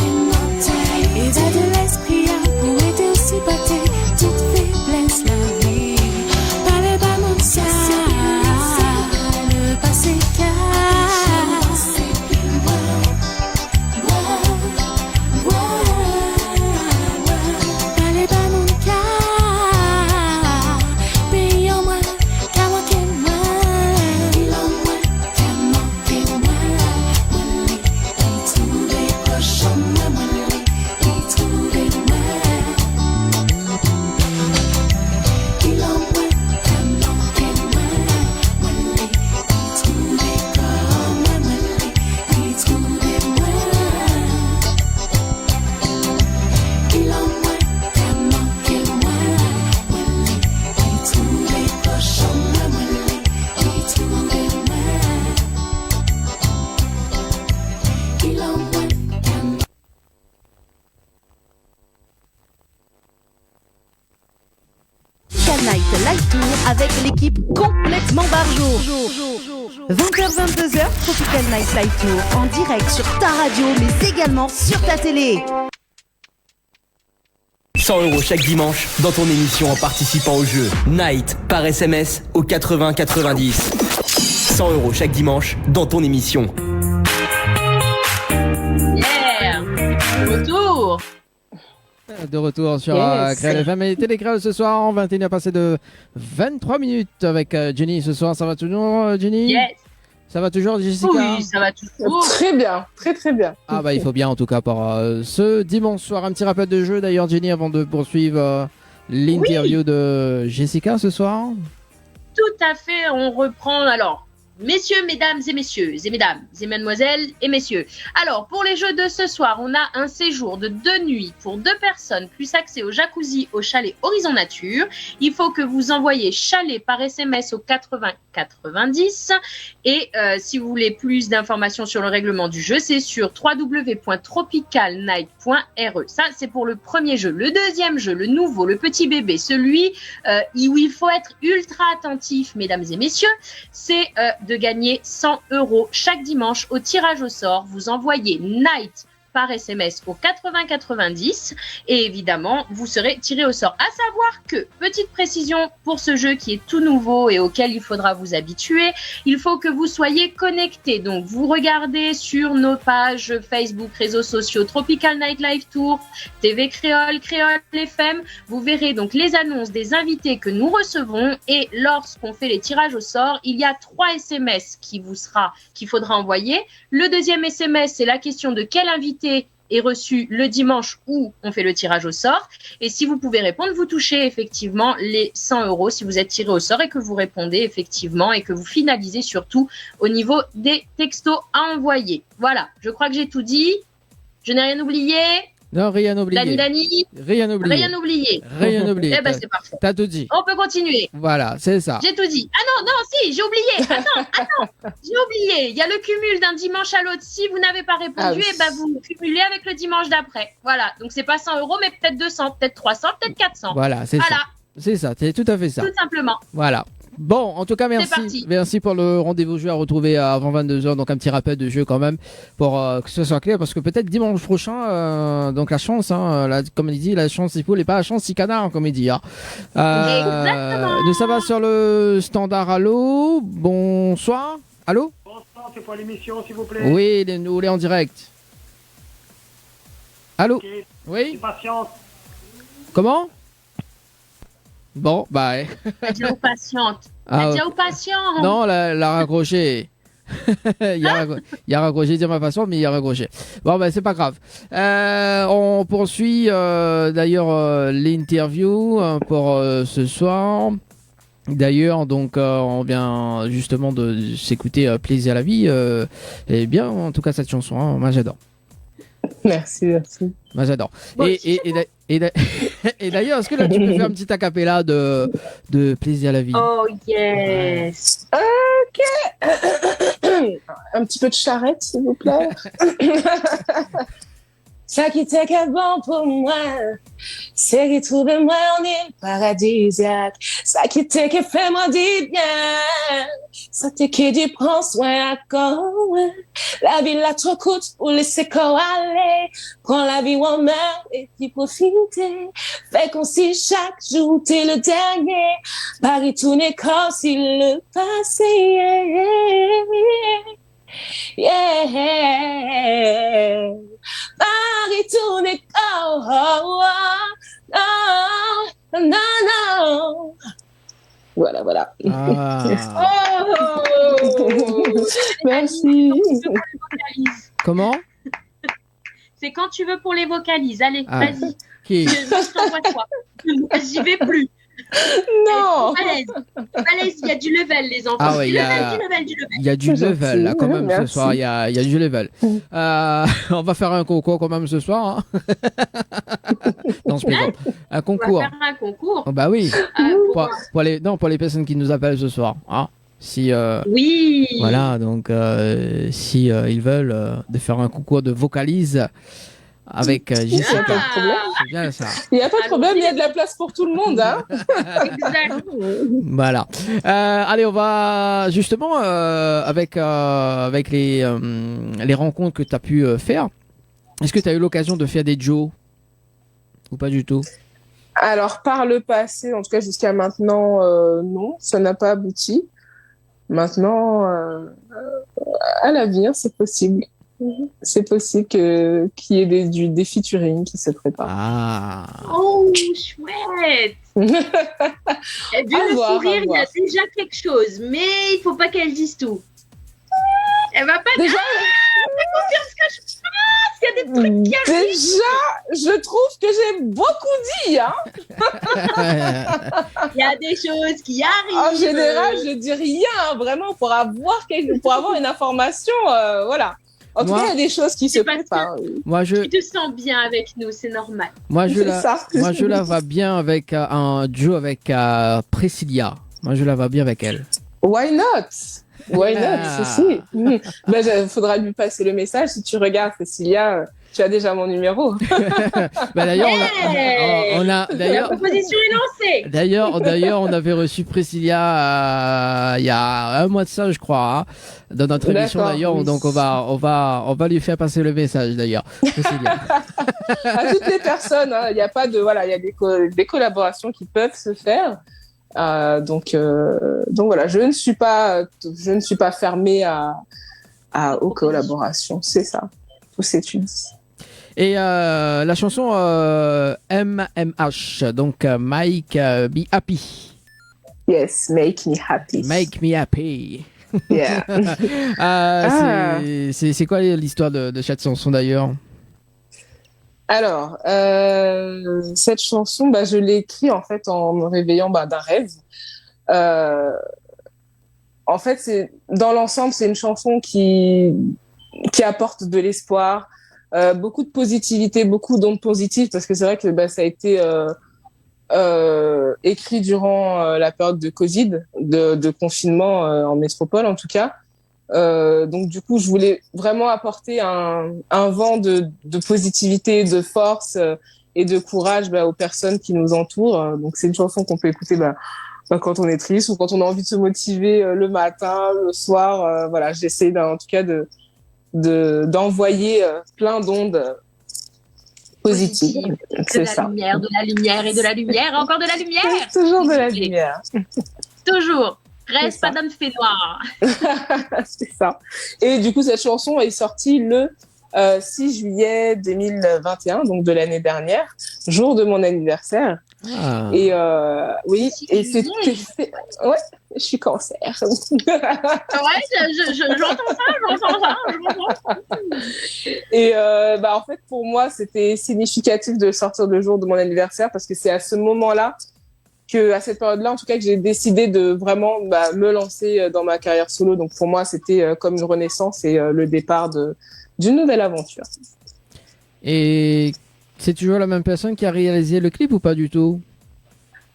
Night Live Tour avec l'équipe complètement barjo. 20h-22h, Tropical Night Live Tour en direct sur ta radio mais également sur ta télé. 100 € chaque dimanche dans ton émission en participant au jeu Night par SMS au 80 90. 100 € chaque dimanche dans ton émission. Yeah, retour. De retour sur Créole FM et Télécréole ce soir, 21h passé de 23 minutes avec Jenny ce soir. Ça va toujours, Jenny? Yes. Ça va toujours, Jessica? Oui, ça va toujours. Très bien, très bien. Ah bah il faut bien en tout cas pour ce dimanche soir. Un petit rappel de jeu d'ailleurs, Jenny, avant de poursuivre l'interview de Jessica ce soir. Tout à fait, on reprend alors. Messieurs, mesdames et messieurs, et mesdames, et mademoiselles et messieurs. Alors, pour les jeux de ce soir, on a un séjour de 2 nuits pour 2 personnes, plus accès au jacuzzi au chalet Horizon Nature. Il faut que vous envoyiez chalet par SMS au 80 90. Et si vous voulez plus d'informations sur le règlement du jeu, c'est sur www.tropicalnight.re. Ça, c'est pour le premier jeu. Le deuxième jeu, le nouveau, le petit bébé, celui où il faut être ultra attentif, mesdames et messieurs, c'est de gagner 100 € chaque dimanche au tirage au sort. Vous envoyez Night par SMS au 80 90 et évidemment, vous serez tiré au sort. À savoir que, petite précision pour ce jeu qui est tout nouveau et auquel il faudra vous habituer, il faut que vous soyez connectés. Donc, vous regardez sur nos pages Facebook, réseaux sociaux, Tropical Night Live Tour, TV Créole, Créole FM. Vous verrez donc les annonces des invités que nous recevons et lorsqu'on fait les tirages au sort, il y a 3 SMS qu'il faudra envoyer. Le deuxième SMS, c'est la question de quel invité est reçu le dimanche où on fait le tirage au sort. Et si vous pouvez répondre, vous touchez effectivement les 100 € si vous êtes tiré au sort et que vous répondez effectivement et que vous finalisez surtout au niveau des textos à envoyer. Voilà, je crois que j'ai tout dit. Je n'ai rien oublié. Non, rien oublié. Dani. Rien oublié. Rien oublié. Rien oublié. Eh ben, c'est parfait. T'as tout dit. On peut continuer. Voilà, c'est ça. J'ai tout dit. Ah non, si, j'ai oublié. Attends, j'ai oublié. Il y a le cumul d'un dimanche à l'autre. Si vous n'avez pas répondu, eh ben, vous cumulez avec le dimanche d'après. Voilà. Donc, c'est pas 100 €, mais peut-être 200, peut-être 300, peut-être 400. Voilà, c'est ça. C'est ça, c'est tout à fait ça. Tout simplement. Voilà. Bon, en tout cas, merci. Merci pour le rendez-vous jeu à retrouver avant 22h. Donc, un petit rappel de jeu quand même pour que ce soit clair. Parce que peut-être dimanche prochain, donc la chance, comme il dit, la chance il faut, et pas la chance si canard, comme il dit. Exactement. Nous, ça va sur le standard. Allô? Bonsoir. Allô? Bonsoir, c'est pour l'émission, s'il vous plaît. Oui, nous, on est en direct. Allô? Okay. Oui? Patience. Comment? Bon, bah. Adieu aux patientes. Adieu aux patients. Non, la raccroché. il a raccroché, dire ma façon, mais il a raccroché. Bon, ben, c'est pas grave. On poursuit d'ailleurs l'interview pour ce soir. D'ailleurs, donc, on vient justement de s'écouter Plaisir à la vie. Et bien, en tout cas, cette chanson, hein, moi j'adore. Merci. Moi j'adore. Bon, Et d'ailleurs, est-ce que là tu peux faire un petit acapella de Plaisir à la vie? Oh yes. Ok. Un petit peu de charrette, s'il vous plaît. Ça qui était que bon pour moi, c'est retrouver moi en île paradisiaque. Ça qui était que fait moi du bien, ça t'est qui dit prends soin à corps. La vie là trop coûte pour laisser corps aller. Prends la vie en main et puis profiter. Fais comme si chaque jour t'es le dernier. Paris tourner comme si le passé. Yeah. Paris tourne non. Voilà. Ah. Merci. Comment? C'est quand tu veux pour les vocalises. Allez, vas-y. Qui? Je t'envoie toi. J'y vais plus. Non. Falaise, il y a du level, les enfants. Ah ouais, du il y a du level là, quand même. Merci. Ce soir. Il y a du level. On va faire un concours quand même ce soir. Hein. Non, je plaisante. Un concours. On va faire un concours. Oh, bah oui. Pour les personnes qui nous appellent ce soir. Hein. Si oui. Voilà, donc si ils veulent de faire un concours de vocalise avec Jessica. Il n'y a pas de problème. C'est bien ça. Il n'y a pas de problème, il y a de la place pour tout le monde. Hein. Exact. Voilà. Allez, on va justement avec les rencontres que tu as pu faire. Est-ce que tu as eu l'occasion de faire des Joe ou pas du tout? Alors, par le passé, en tout cas jusqu'à maintenant, non, ça n'a pas abouti. Maintenant, à l'avenir, c'est possible. C'est possible qu'il y ait des featuring qui se préparent. Ah. Oh, chouette. Et vu le sourire, il y a déjà quelque chose, mais il faut pas qu'elle dise tout. Elle va pas déjà. Fais confiance que je pense. Il y a des trucs qui arrivent. Déjà, je trouve que j'ai beaucoup dit. Hein. Il y a des choses qui arrivent. En général, je dis rien, vraiment, pour avoir une information, voilà. En tout cas, il y a des choses qui se préparent. Tu te sens bien avec nous, c'est normal. Moi, je la vois bien avec un duo avec Priscilla. Moi, je la vois bien avec elle. Why not? Why not? Si. Ben, faudra lui passer le message. Si tu regardes Priscilla, tu as déjà mon numéro. D'ailleurs, la proposition est lancée. D'ailleurs, on avait reçu Priscilla il y a un mois de ça, je crois, hein, dans notre émission d'ailleurs. Oui. Donc on va lui faire passer le message d'ailleurs. Priscilla. À toutes les personnes, hein, il y a pas de il y a des collaborations qui peuvent se faire. Donc voilà, je ne suis pas fermée aux collaborations, c'est ça. Faut s'étudier. Et la chanson MMH, donc Make Me Happy. Yes, Make Me Happy. Make Me Happy. Yeah. C'est quoi l'histoire de cette chanson d'ailleurs? Alors, cette chanson, je l'ai écrite en fait en me réveillant d'un rêve. En fait, dans l'ensemble, c'est une chanson qui apporte de l'espoir, beaucoup de positivité, beaucoup d'ondes positives, parce que c'est vrai que ça a été écrit durant la période de Covid, de confinement en métropole en tout cas. Donc du coup, je voulais vraiment apporter un vent de positivité, de force et de courage aux personnes qui nous entourent. Donc c'est une chanson qu'on peut écouter quand on est triste ou quand on a envie de se motiver le matin, le soir. Voilà, j'essaie en tout cas d'envoyer plein d'ondes positives. C'est ça. De la lumière et de la lumière, encore de la lumière. Toujours de la lumière. Toujours. Reste pas d'homme fait noir. C'est ça. Et du coup, cette chanson est sortie le 6 juillet 2021, donc de l'année dernière, jour de mon anniversaire. Ah. Et oui, et c'était... Ouais, je suis cancer. Ouais, j'entends ça. Et en fait, pour moi, c'était significatif de sortir le jour de mon anniversaire parce que c'est à ce moment-là à cette période-là, en tout cas, que j'ai décidé de vraiment me lancer dans ma carrière solo. Donc pour moi, c'était comme une renaissance et le départ d'une nouvelle aventure. Et c'est toujours la même personne qui a réalisé le clip ou pas du tout?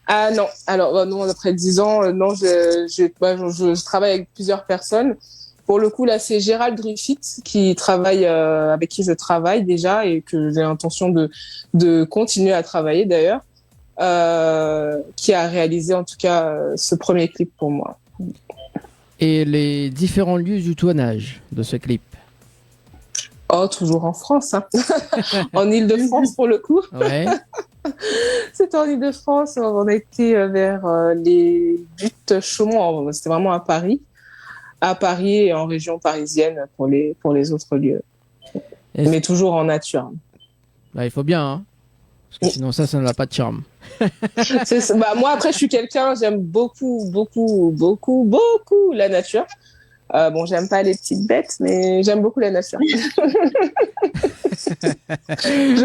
Ah non, alors non, après 10 ans, non, je travaille avec plusieurs personnes. Pour le coup, là, c'est Gérald Griffith qui travaille, avec qui je travaille déjà et que j'ai l'intention de continuer à travailler d'ailleurs. Qui a réalisé en tout cas ce premier clip pour moi. Et les différents lieux du tournage de ce clip? Oh, toujours en France, hein. En Île-de-France pour le coup. Ouais. C'était en Île-de-France, on a été vers les buttes Chaumont, c'était vraiment à Paris et en région parisienne pour les autres lieux. Mais toujours en nature. Il faut bien, hein. Parce que sinon ça n'a pas de charme. Moi après je suis quelqu'un, j'aime beaucoup la nature. J'aime pas les petites bêtes, mais j'aime beaucoup la nature. Je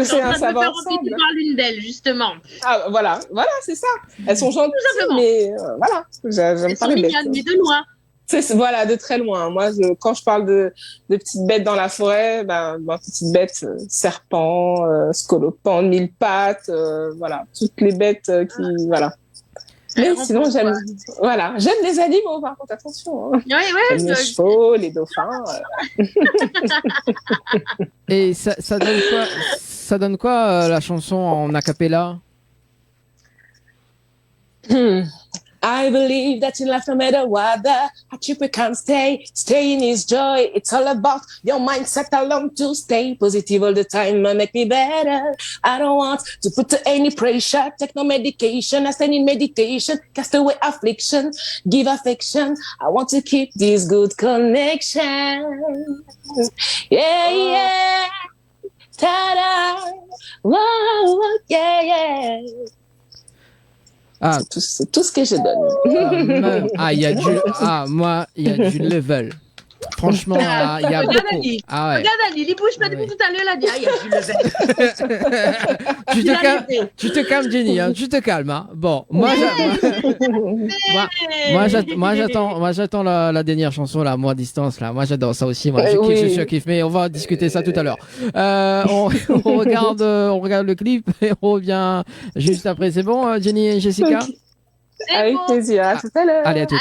sais, ça va ensemble. Je parle l'une d'elles justement. Ah voilà, c'est ça. Elles sont gentilles, mais voilà, j'aime pas les bêtes. Mais de loin. Voilà, de très loin. Moi, quand je parle de petites bêtes dans la forêt, petites bêtes, serpents, scolopendres, mille pattes, voilà, toutes les bêtes voilà. Mais sinon, j'aime les animaux, par contre, attention. Hein. Ouais, les chevaux, les dauphins. Et ça donne quoi? ça donne quoi la chanson en a cappella? I believe that in life, no matter what the hardship, we can't stay in is joy. It's all about your mindset alone to stay positive all the time and make me better. I don't want to put any pressure, take no medication, I stand in meditation, cast away affliction, give affection. I want to keep this good connection. Yeah, yeah. Ta-da. Whoa, yeah, yeah. Ah, c'est tout ce que je donne. Il y a du level. Franchement, il y a beaucoup. Ali. Ah ouais. Regarde Ali, il bouge pas depuis tout à l'heure, là, il y a du level. tu te calmes, Jenny, hein, tu te calmes. Hein. Bon, moi j'attends la dernière chanson, là, moi distance, là. Moi j'adore ça aussi, moi. Je surkiffe, mais on va discuter ça tout à l'heure. On regarde le clip et on revient juste après. C'est bon, Jenny et Jessica? Okay. Avec plaisir, à tout à l'heure. Allez, à toutes.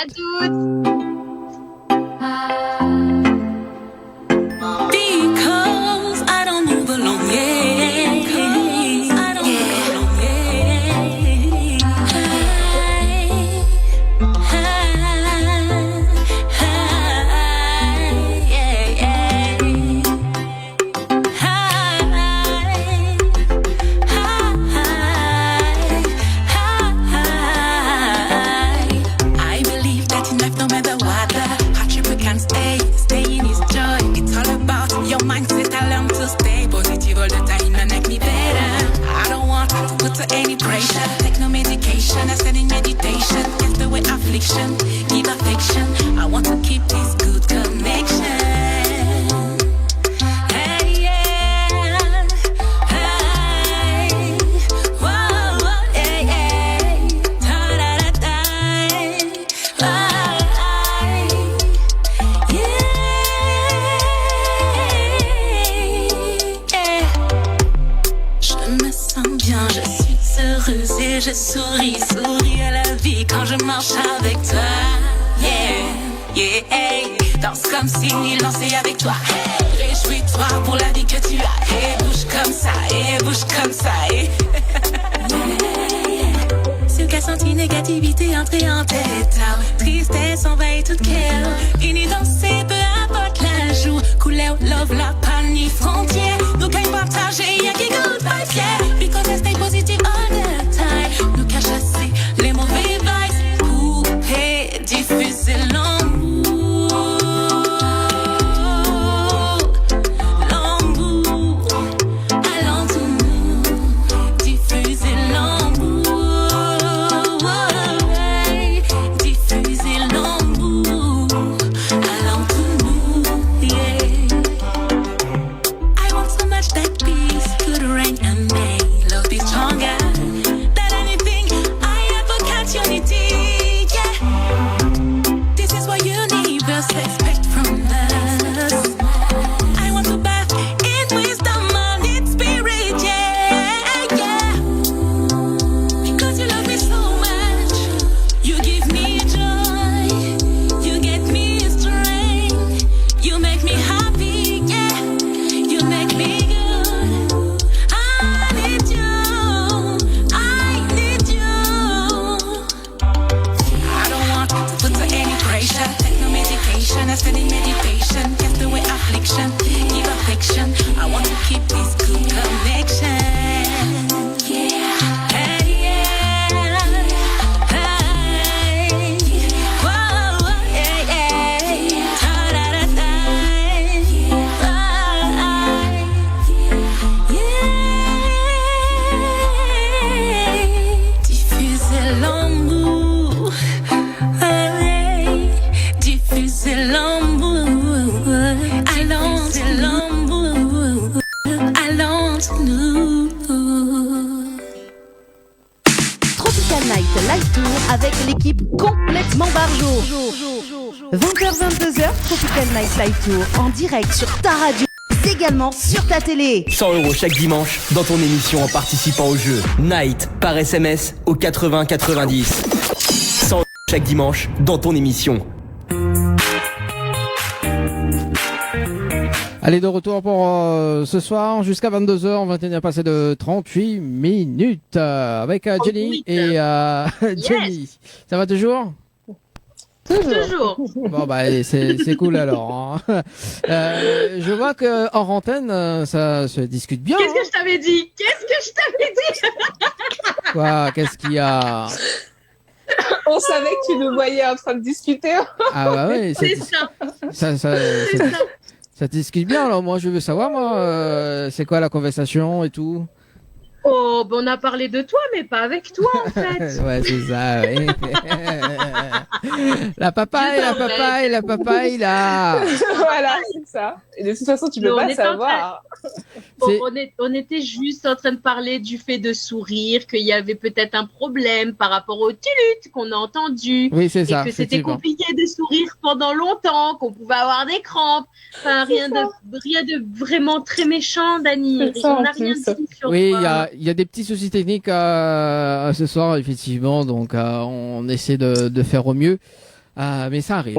Any pressure, take no medication, I stand in meditation, cast away affliction, give affection, I want to keep this good connection. Hey, yeah, hey, whoa, whoa, hey, hey, ta-da-da-da, yeah. Je me sens bien, je suis heureuse et je souris à la vie quand je marche avec toi. Yeah, yeah, hey. Danse comme si ni lancé avec toi. Hey. Réjouis-toi pour la vie que tu as. Et bouge comme ça, et bouge comme ça. Et... Ce qu'a senti négativité entrer en tête. Tristesse envahit toute cœur. Unis danser, peu importe la joue. Couleur, love, la pas ni frontière. Nous qu'à partager, y'a qui good vibes, yeah. Because I stay positive all the time. Nous qu'à chasser les mauvais vibes. Poupée, diffuser l'amour. L'amour, alentour nous. Diffuser l'amour. Diffuser l'amour. Alentour nous, yeah. I want so much that peace could reign and make love be stronger than anything I advocate unity, yeah. This is what universe expect from us. I want to bath in wisdom and its spirit, yeah, yeah. Because you love me so much, you give me joy, you get me strength, you make me happy, yeah. You make me good. I need you. I need you. I don't want to put any pressure. Take no medication. I stand in meditation. Cast away affliction. Give affection. I want to keep this good connection. Yeah. Hey, yeah. Hey. Whoa, yeah, yeah. Ta-da-da-da. Diffuser l'amour, diffuser l'amour, allons l'amour, allons nous. Tropical Night Live Tour avec l'équipe complètement barjo. 20h-22h, Tropical Night Live Tour en direct sur ta radio, également sur ta télé. 100 € chaque dimanche dans ton émission en participant au jeu Night par SMS au 80 90. 100 € chaque dimanche dans ton émission. Allez, de retour pour ce soir jusqu'à 22h. On va tenir passer de 38 minutes avec Jenny et Jenny. Ça va toujours? Toujours. Bon, bah, c'est cool alors. Hein. Je vois que hors antenne, ça se discute bien. Qu'est-ce que je t'avais dit? Qu'est-ce que je t'avais dit? Quoi? Qu'est-ce qu'il y a? On savait que tu nous voyais en train de discuter. Ah bah oui, C'est ça. ça, ça discute bien. Alors moi, je veux savoir, moi, c'est quoi la conversation et tout. Oh, ben on a parlé de toi, mais pas avec toi, en fait. Ouais, c'est ça, oui. La papaye, là. Voilà, c'est ça. Et de toute façon, tu peux pas savoir. On était juste en train de parler du fait de sourire, qu'il y avait peut-être un problème par rapport au tuluth qu'on a entendu. Oui, c'est ça. Et que c'était compliqué de sourire pendant longtemps, qu'on pouvait avoir des crampes. Enfin, rien de vraiment très méchant, Dani. On n'a rien dit sur oui, toi. il y a des petits soucis techniques ce soir, effectivement. Donc, on essaie de faire au mieux. Mais ça arrive.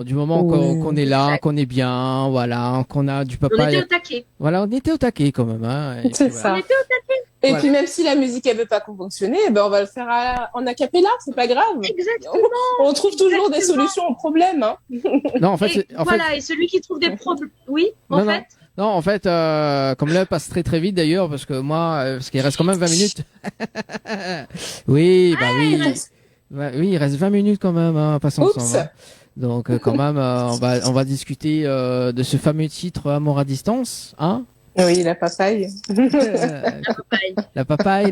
Du moment qu'on est là, qu'on est bien, voilà, qu'on a du papa. On était au taquet. Voilà, on était au taquet quand même. Hein, c'est ça. On était au taquet. Et puis même si la musique elle veut pas fonctionner, ben on va le faire en a cappella, c'est pas grave. Exactement. On trouve toujours des solutions aux problèmes. Hein. Non, en fait, et celui qui trouve des problèmes. Oui, Non, en fait, comme l'heure passe très très vite d'ailleurs, parce que moi, parce qu'il reste quand même 20 minutes. Oui, bah oui. Oui, il reste 20 minutes quand même, hein, passons ensemble. Hein. Donc quand même, on va discuter de ce fameux titre Amour à distance, hein. Oui, la papaye. La papaye.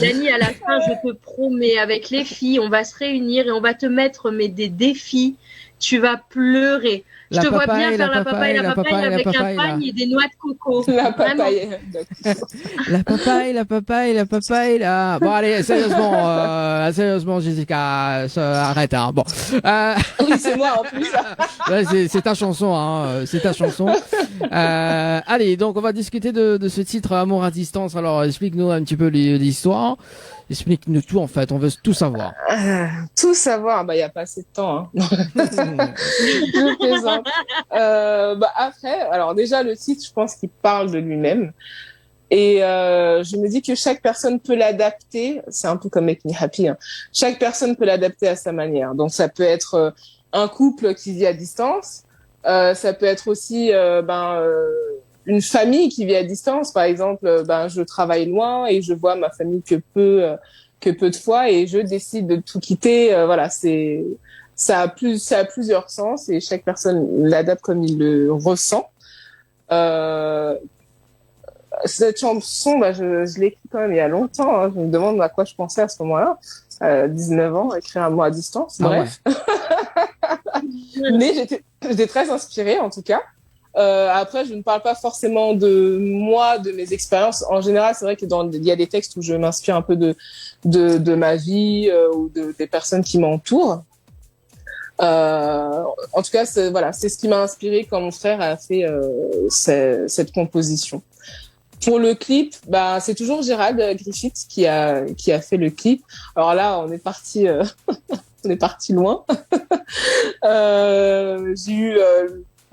Dani, à la fin, je te promets, avec les filles, on va se réunir et on va te mettre des défis. Tu vas pleurer. Je te vois bien faire la papaye avec un pagne et des noix de coco. La papaye. La papaye, là. Bon, allez, sérieusement, Jessica, arrête, hein. Bon. Oui, c'est moi, en plus. Ouais, c'est ta chanson, hein. C'est ta chanson. Allez, donc, on va discuter de ce titre Amour à distance. Alors, explique-nous un petit peu l'histoire. Explique-nous tout, en fait. On veut tout savoir. Tout savoir? Bah, il n'y a pas assez de temps, hein. Je plaisante. Après, alors déjà, le titre, je pense qu'il parle de lui-même. Et je me dis que chaque personne peut l'adapter. C'est un peu comme Make Me Happy, hein. Chaque personne peut l'adapter à sa manière. Donc, ça peut être un couple qui vit à distance. Ça peut être aussi une famille qui vit à distance. Par exemple, je travaille loin et je vois ma famille que peu de fois et je décide de tout quitter. Voilà, ça a plusieurs sens et chaque personne l'adapte comme il le ressent. Cette chanson, je l'ai écrite quand même il y a longtemps. Hein. Je me demande à quoi je pensais à ce moment-là. 19 ans, écrire un mot à distance. Bref. Ouais. Mais j'étais très inspirée en tout cas. Après, je ne parle pas forcément de moi, de mes expériences. En général, c'est vrai que il y a des textes où je m'inspire un peu de ma vie ou des personnes qui m'entourent. En tout cas, c'est ce qui m'a inspiré quand mon frère a fait cette composition. Pour le clip, c'est toujours Gérald Griffith qui a fait le clip. Alors là, on est parti loin.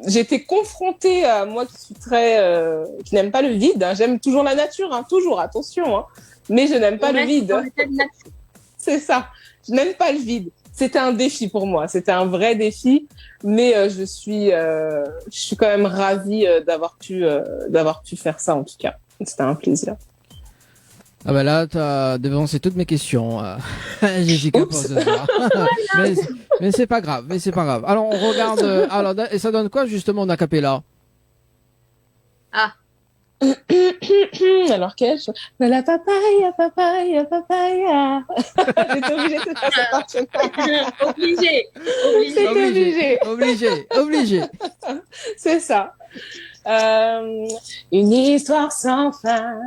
J'ai été confrontée à moi qui suis qui n'aime pas le vide. Hein. J'aime toujours la nature, hein, toujours, attention. Hein. Mais je n'aime pas le vide. C'est ça. Je n'aime pas le vide. C'était un défi pour moi. C'était un vrai défi. Mais je suis quand même ravie d'avoir pu faire ça en tout cas. C'était un plaisir. Ah bah là, t'as devancé toutes mes questions, Jessica, pour ce soir. mais c'est pas grave, Alors, on regarde, et ça donne quoi, justement, en acapella? Ah. Alors, quelle chose? La papaye. J'étais obligée de faire cette partie. Obligé. C'est ça. Une histoire sans fin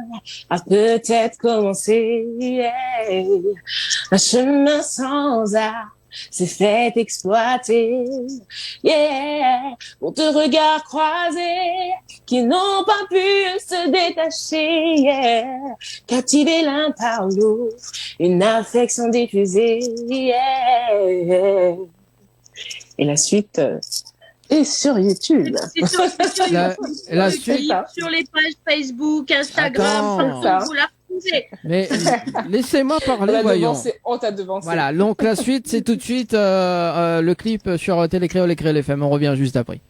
a peut-être commencé. Un chemin sans arrêt s'est fait exploiter. Pour deux regards croisés qui n'ont pas pu se détacher. Captivés l'un par l'autre, une affection diffusée. Et la suite est sur YouTube. La suite sur les pages Facebook, Instagram, Attends. partout, vous la retrouvez. Mais laissez-moi parler, voyons. On t'a devancé. Voilà, donc la suite, c'est tout de suite le clip sur Télécréole et Créole FM. On revient juste après.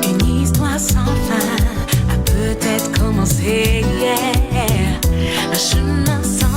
Une histoire sans fin a peut-être commencé, yeah. Un chemin sans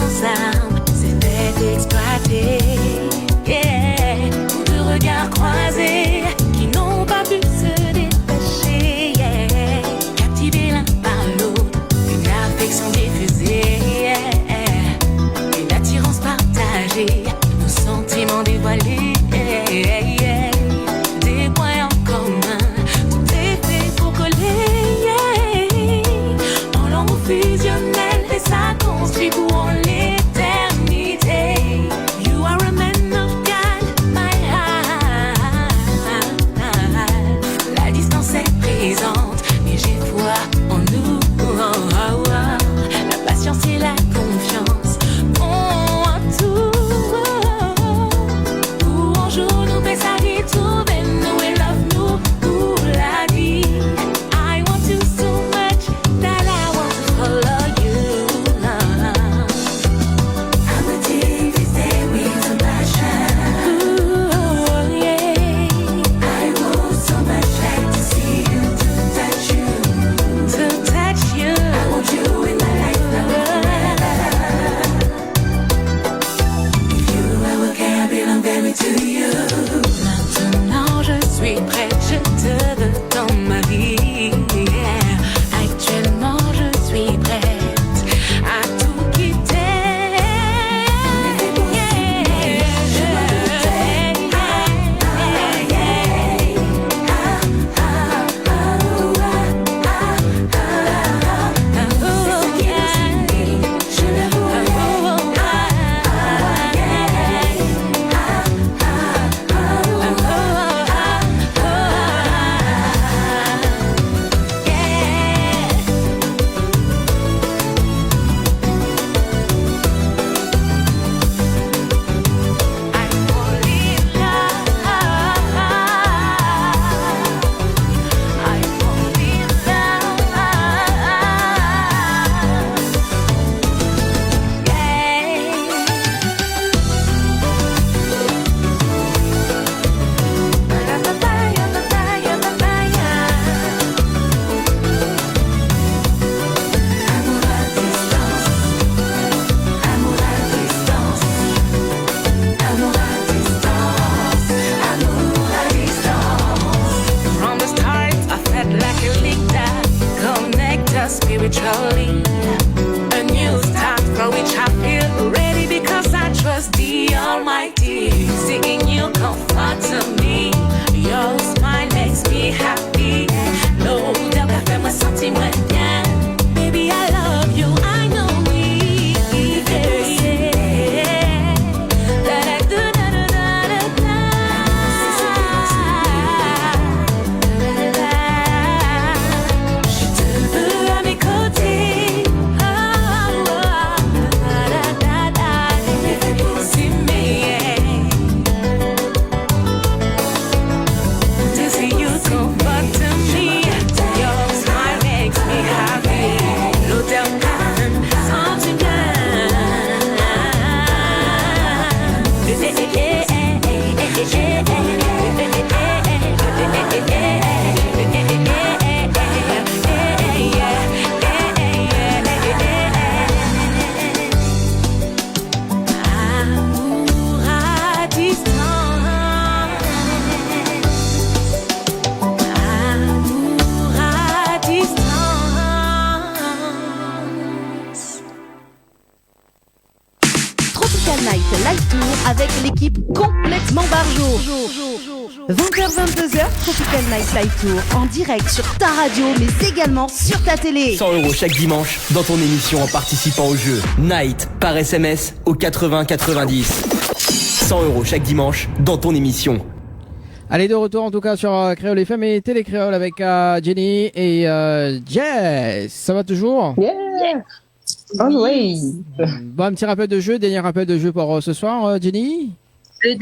Tropical Night Live Tour avec l'équipe complètement barjo. 20h-22h, Tropical Night Live Tour en direct sur ta radio mais également sur ta télé. 100 € chaque dimanche dans ton émission en participant au jeu Night par SMS au 80 90. 100 € chaque dimanche dans ton émission. Allez, de retour en tout cas sur Créole FM et Télé Créole avec Jenny et Jess. Ça va toujours? Yeah. Always. Bon, un petit rappel de jeu, dernier rappel de jeu pour ce soir, Jenny. Le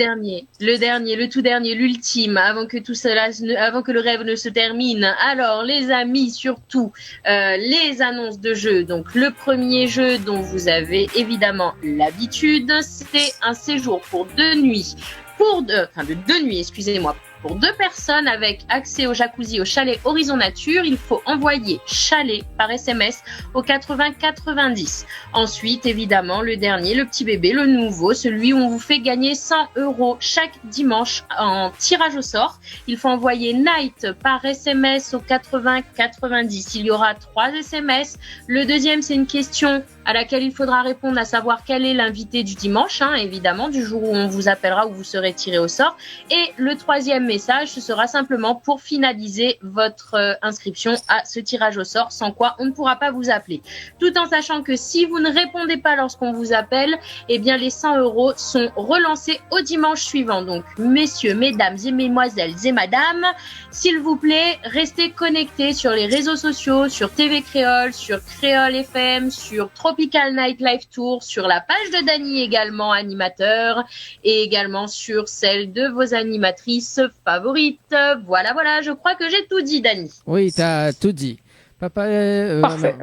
tout dernier, l'ultime, avant que tout cela, avant que le rêve ne se termine. Alors, les amis, surtout, les annonces de jeux. Donc, le premier jeu dont vous avez évidemment l'habitude, c'est un séjour pour 2 nuits. De 2 nuits, excusez-moi. Pour 2 personnes avec accès au jacuzzi au chalet Horizon Nature, il faut envoyer chalet par SMS au 80 90. Ensuite, évidemment, le dernier, le petit bébé, le nouveau, celui où on vous fait gagner 100 € chaque dimanche en tirage au sort. Il faut envoyer Night par SMS au 80 90. Il y aura 3 SMS. Le deuxième, c'est une question à laquelle il faudra répondre, à savoir quel est l'invité du dimanche, évidemment, du jour où on vous appellera, où vous serez tiré au sort. Et le troisième message, ce sera simplement pour finaliser votre inscription à ce tirage au sort, sans quoi on ne pourra pas vous appeler. Tout en sachant que si vous ne répondez pas lorsqu'on vous appelle, eh bien les 100 € sont relancés au dimanche suivant. Donc, messieurs, mesdames et mesdemoiselles et madames, s'il vous plaît, restez connectés sur les réseaux sociaux, sur TV Créole, sur Créole FM, sur Tropical Night Live Tour, sur la page de Dany également, animateur, et également sur celle de vos animatrices favorites. Voilà, je crois que j'ai tout dit, Dany. Oui, t'as tout dit. Papa,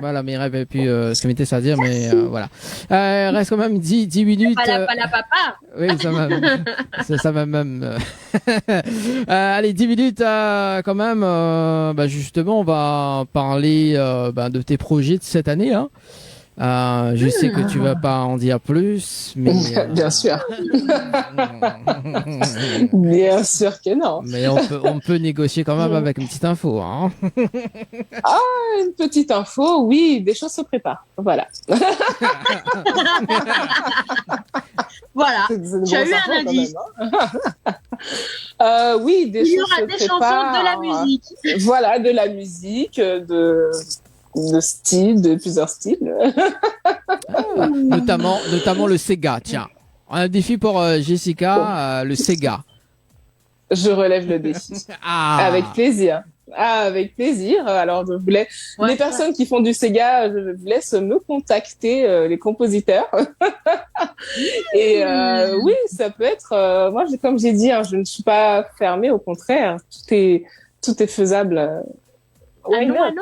voilà, mais il rêve plus ce que m'était ça à dire, mais voilà. Reste quand même 10 minutes. Pas la papa. Oui, ça même. ça même. Allez, 10 minutes quand même. Justement, on va parler de tes projets de cette année. Je sais que tu vas pas en dire plus, mais bien sûr. Bien sûr que non. Mais on peut négocier quand même avec une petite info. Une petite info, oui, des choses se préparent. Voilà. Voilà. Tu as eu un indice. Oui, des choses se préparent. Il y aura des chansons, de la musique. Voilà, de la musique, de styles, de plusieurs styles. Notamment le Sega, tiens. Un défi pour Jessica, le Sega. Je relève le défi. Avec plaisir. Avec plaisir. Alors, je voulais, les personnes qui font du Sega, je vous laisse me contacter, les compositeurs. Et oui, ça peut être, moi, comme j'ai dit, je ne suis pas fermée, au contraire. Tout est faisable. Why not?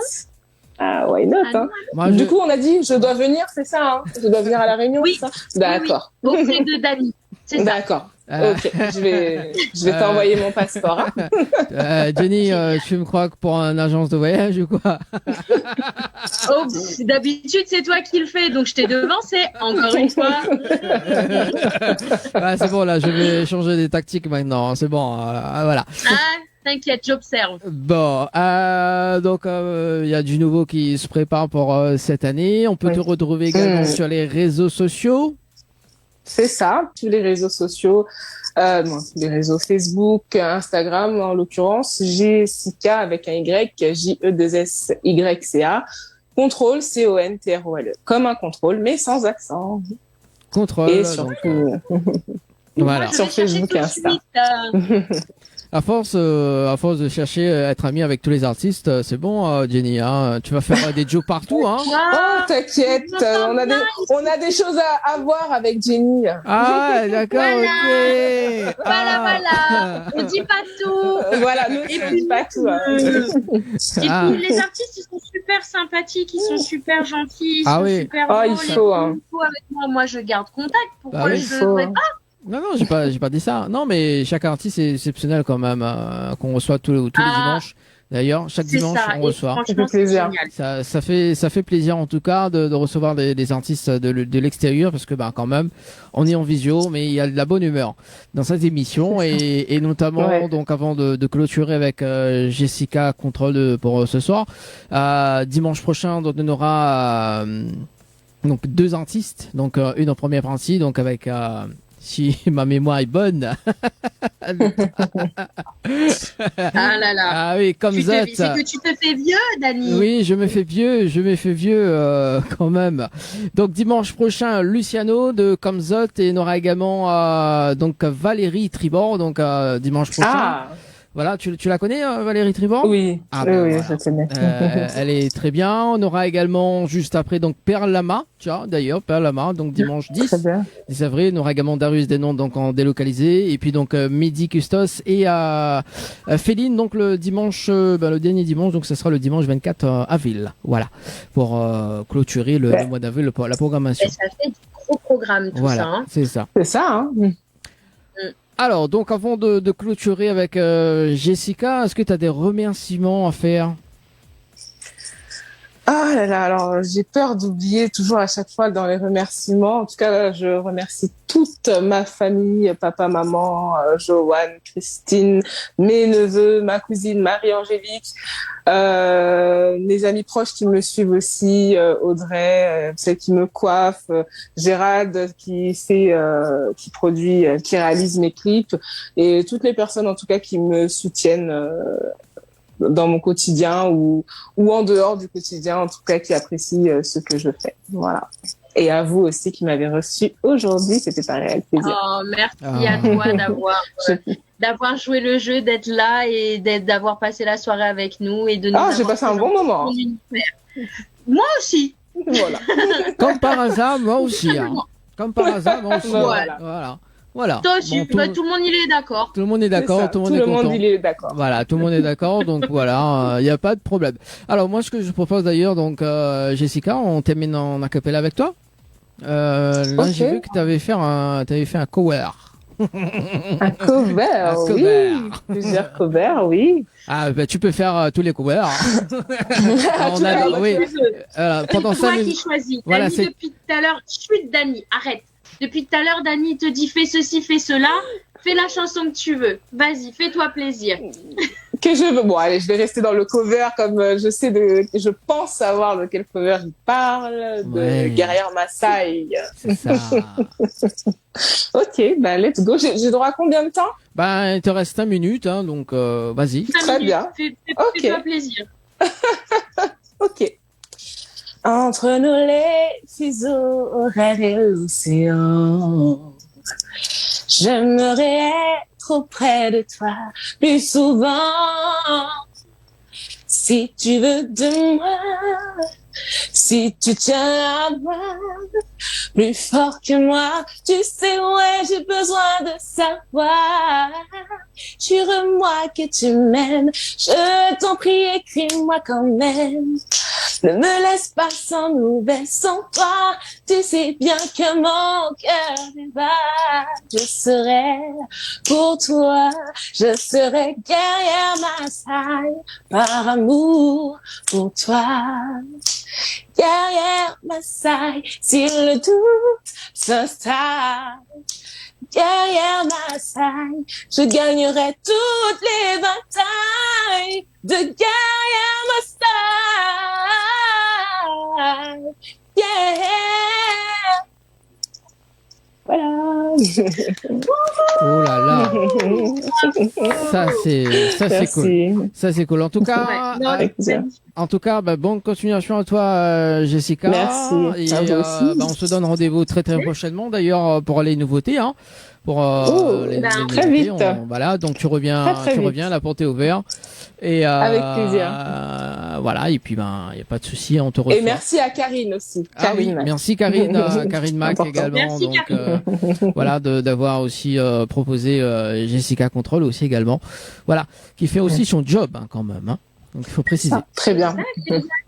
Why not, Moi, Du coup, on a dit, je dois venir, c'est ça, Je dois venir à la réunion, oui. c'est ça? D'accord. Oui. Auprès de Dany. C'est ça. D'accord. Ok, je vais t'envoyer mon passeport. Jenny, tu me crois que pour une agence de voyage ou quoi? D'habitude, c'est toi qui le fais, donc je t'ai devancé, encore une fois. C'est bon, là, je vais changer des tactiques maintenant. C'est bon, voilà. T'inquiète, j'observe. Bon, donc il y a du nouveau qui se prépare pour cette année. On peut te retrouver également sur les réseaux sociaux. C'est ça, tous les réseaux sociaux, les réseaux Facebook, Instagram en l'occurrence, Jessica avec un Y, J-E-2-S-Y-C-A, Contrôle, C-O-N-T-R-O-L-E, comme un contrôle, mais sans accent. Contrôle. Et surtout, voilà. Sur Facebook et Insta. À force de chercher à être ami avec tous les artistes, c'est bon, Jenny, tu vas faire des jokes partout, Oh, t'inquiète, on a des choses à voir avec Jenny. Ah, d'accord, voilà. ok. Voilà. On dit pas tout. Voilà, nous, on dit pas tout. Et puis, les artistes, ils sont super sympathiques, ils sont super gentils, ils sont super drôles. Il faut, avec moi, je garde contact. Pourquoi je ne devrais pas? Non, j'ai pas dit ça. Non, mais chaque artiste est exceptionnel quand même, qu'on reçoit tous les dimanches. D'ailleurs, chaque dimanche, on reçoit. Ça fait plaisir. Ça fait plaisir en tout cas de recevoir des artistes de l'extérieur parce que quand même, on est en visio, mais il y a de la bonne humeur dans cette émission et notamment donc avant de clôturer avec Jessica Contrôle pour ce soir, dimanche prochain, donc on aura Donc 2 artistes, donc une en première partie, donc avec si ma mémoire est bonne. Ah là là. Ah oui, comme ça. C'est que tu te fais vieux, Dani. Oui, je me fais vieux quand même. Donc dimanche prochain, Luciano de Comzot et il y aura également donc Valérie Tribord, donc dimanche prochain. Ah. Voilà, tu la connais, Valérie Tribord? Oui, Ah, oui, ben, oui, voilà. je connais. Elle est très bien. On aura également juste après donc Perle Lama, tiens d'ailleurs Perle Lama, donc dimanche 10. Très bien. 10 avril, on aura également Darius Denon donc en délocalisé et puis donc Mehdi Custos et Féline donc le dimanche le dernier dimanche, donc ce sera le dimanche 24 avril. Voilà, pour clôturer le mois d'avril la programmation. Et ça fait du gros programme tout Voilà, ça. Hein. c'est ça. C'est ça, hein. Alors, donc avant de clôturer avec Jessica, est-ce que tu as des remerciements à faire? Ah là là, alors j'ai peur d'oublier toujours à chaque fois dans les remerciements. En tout cas, je remercie toute ma famille, papa, maman, Joanne, Christine, mes neveux, ma cousine Marie-Angélique, mes amis proches qui me suivent aussi, Audrey, celle qui me coiffe, Gérald qui produit, qui réalise mes clips, et toutes les personnes en tout cas qui me soutiennent dans mon quotidien ou en dehors du quotidien, en tout cas qui apprécient ce que je fais. Voilà. Et à vous aussi qui m'avez reçu aujourd'hui, c'était un réel plaisir. Oh, merci à toi d'avoir joué le jeu, d'être là et d'avoir passé la soirée avec nous et de nous j'ai passé un bon moment. Moi aussi. Voilà. Comme par hasard, moi aussi. Hein. Comme par hasard, moi aussi. Voilà. Toi aussi, tout le monde il est d'accord. Tout le monde est d'accord, tout le monde est content. Tout le monde il est d'accord. Voilà, tout le monde est d'accord, donc voilà, il n'y a pas de problème. Alors moi, ce que je propose d'ailleurs, donc Jessica, on termine en acapella avec toi. Là, j'ai vu que tu avais fait un cover. Un cover, oui. Plusieurs covers, oui. Ah, bah, tu peux faire tous les covers. Oui. Pendant c'est toi 5 minutes. qui choisis. Voilà, Dani, depuis tout à l'heure, chut, Dani, arrête. Depuis tout à l'heure, Dani te dit fais ceci, fais cela. Fais la chanson que tu veux. Vas-y, fais-toi plaisir. Que je veux. Bon, allez, je vais rester dans le cover comme je pense savoir de quel cover il parle. De Guerrière Maasai. C'est ça. Ok, bah, let's go. J'ai droit à combien de temps? Ben, il te reste 5 minutes, hein, donc vas-y. Très bien. Fais-toi plaisir. Ok. Entre nous les fuseaux horaires et l'océan, j'aimerais être auprès de toi plus souvent. Si tu veux de moi, si tu tiens à moi plus fort que moi, tu sais, ouais, j'ai besoin de savoir. Jure-moi que tu m'aimes, je t'en prie, écris-moi quand même. Ne me laisse pas sans nouvelles, sans toi. Tu sais bien que mon cœur débat. Je serai pour toi, je serai guerrière Maasai par amour pour toi. Guerrière Maasai, si le doute s'installe. Guerrière Maasai, je gagnerai toutes les batailles de guerrière Maasai. Yeah. Voilà. Oh là là. Ça c'est cool. Ça c'est cool. En tout cas, bonne continuation à toi, Jessica. Merci. Et, à vous aussi. on se donne rendez-vous très prochainement d'ailleurs pour les nouveautés, hein. Pour les très nouveautés, vite. Voilà, donc tu reviens, Très vite. la porte est ouverte. Et avec plaisir. Voilà, et puis il y a pas de souci, on te reçoit. Et merci à Karine aussi. Oui, merci Karine Mac également. Merci, donc voilà, d'avoir aussi proposé Jessica Control aussi également. Voilà, qui fait aussi son job hein, quand même. Hein. Donc il faut préciser. Très bien.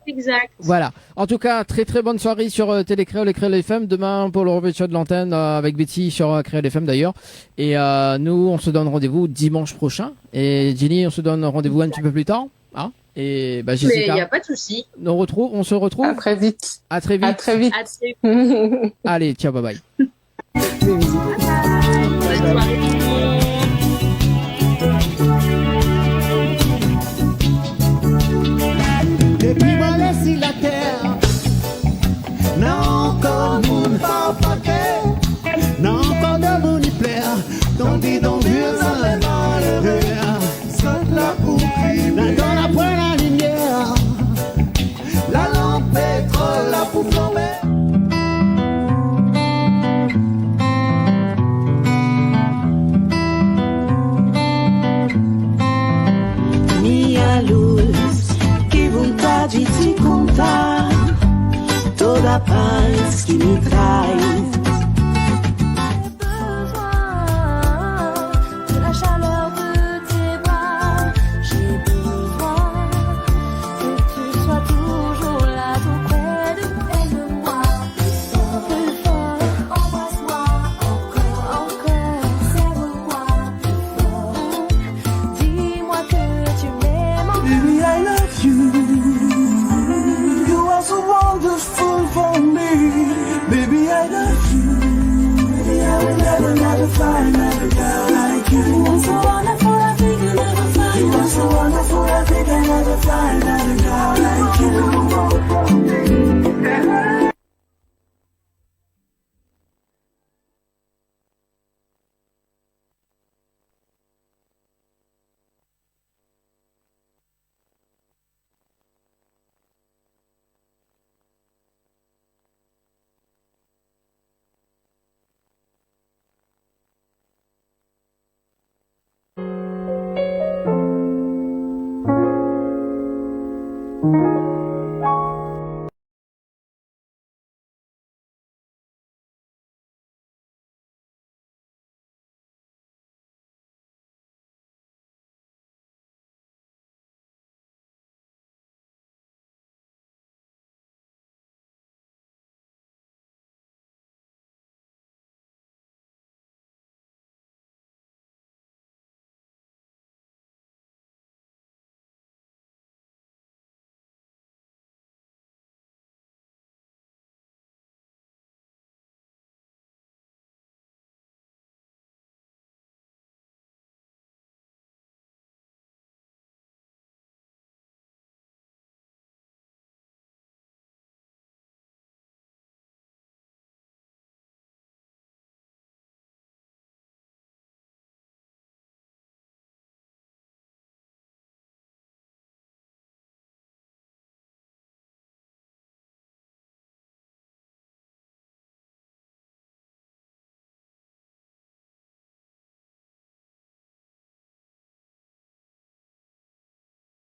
Exact. Voilà. En tout cas, très bonne soirée sur Télécréole et Créole FM. Demain pour le revêtement de l'antenne avec Betty sur Créole FM d'ailleurs. Et nous, on se donne rendez-vous dimanche prochain. Et Jenny, on se donne rendez-vous un petit peu plus tard. Hein. Et Jessica. Mais il n'y a pas de souci. On se retrouve. À très vite. À très vite. À très vite. Allez, ciao, bye bye. Bonne soirée. Depuis moi laisser la terre, n'a encore fly now.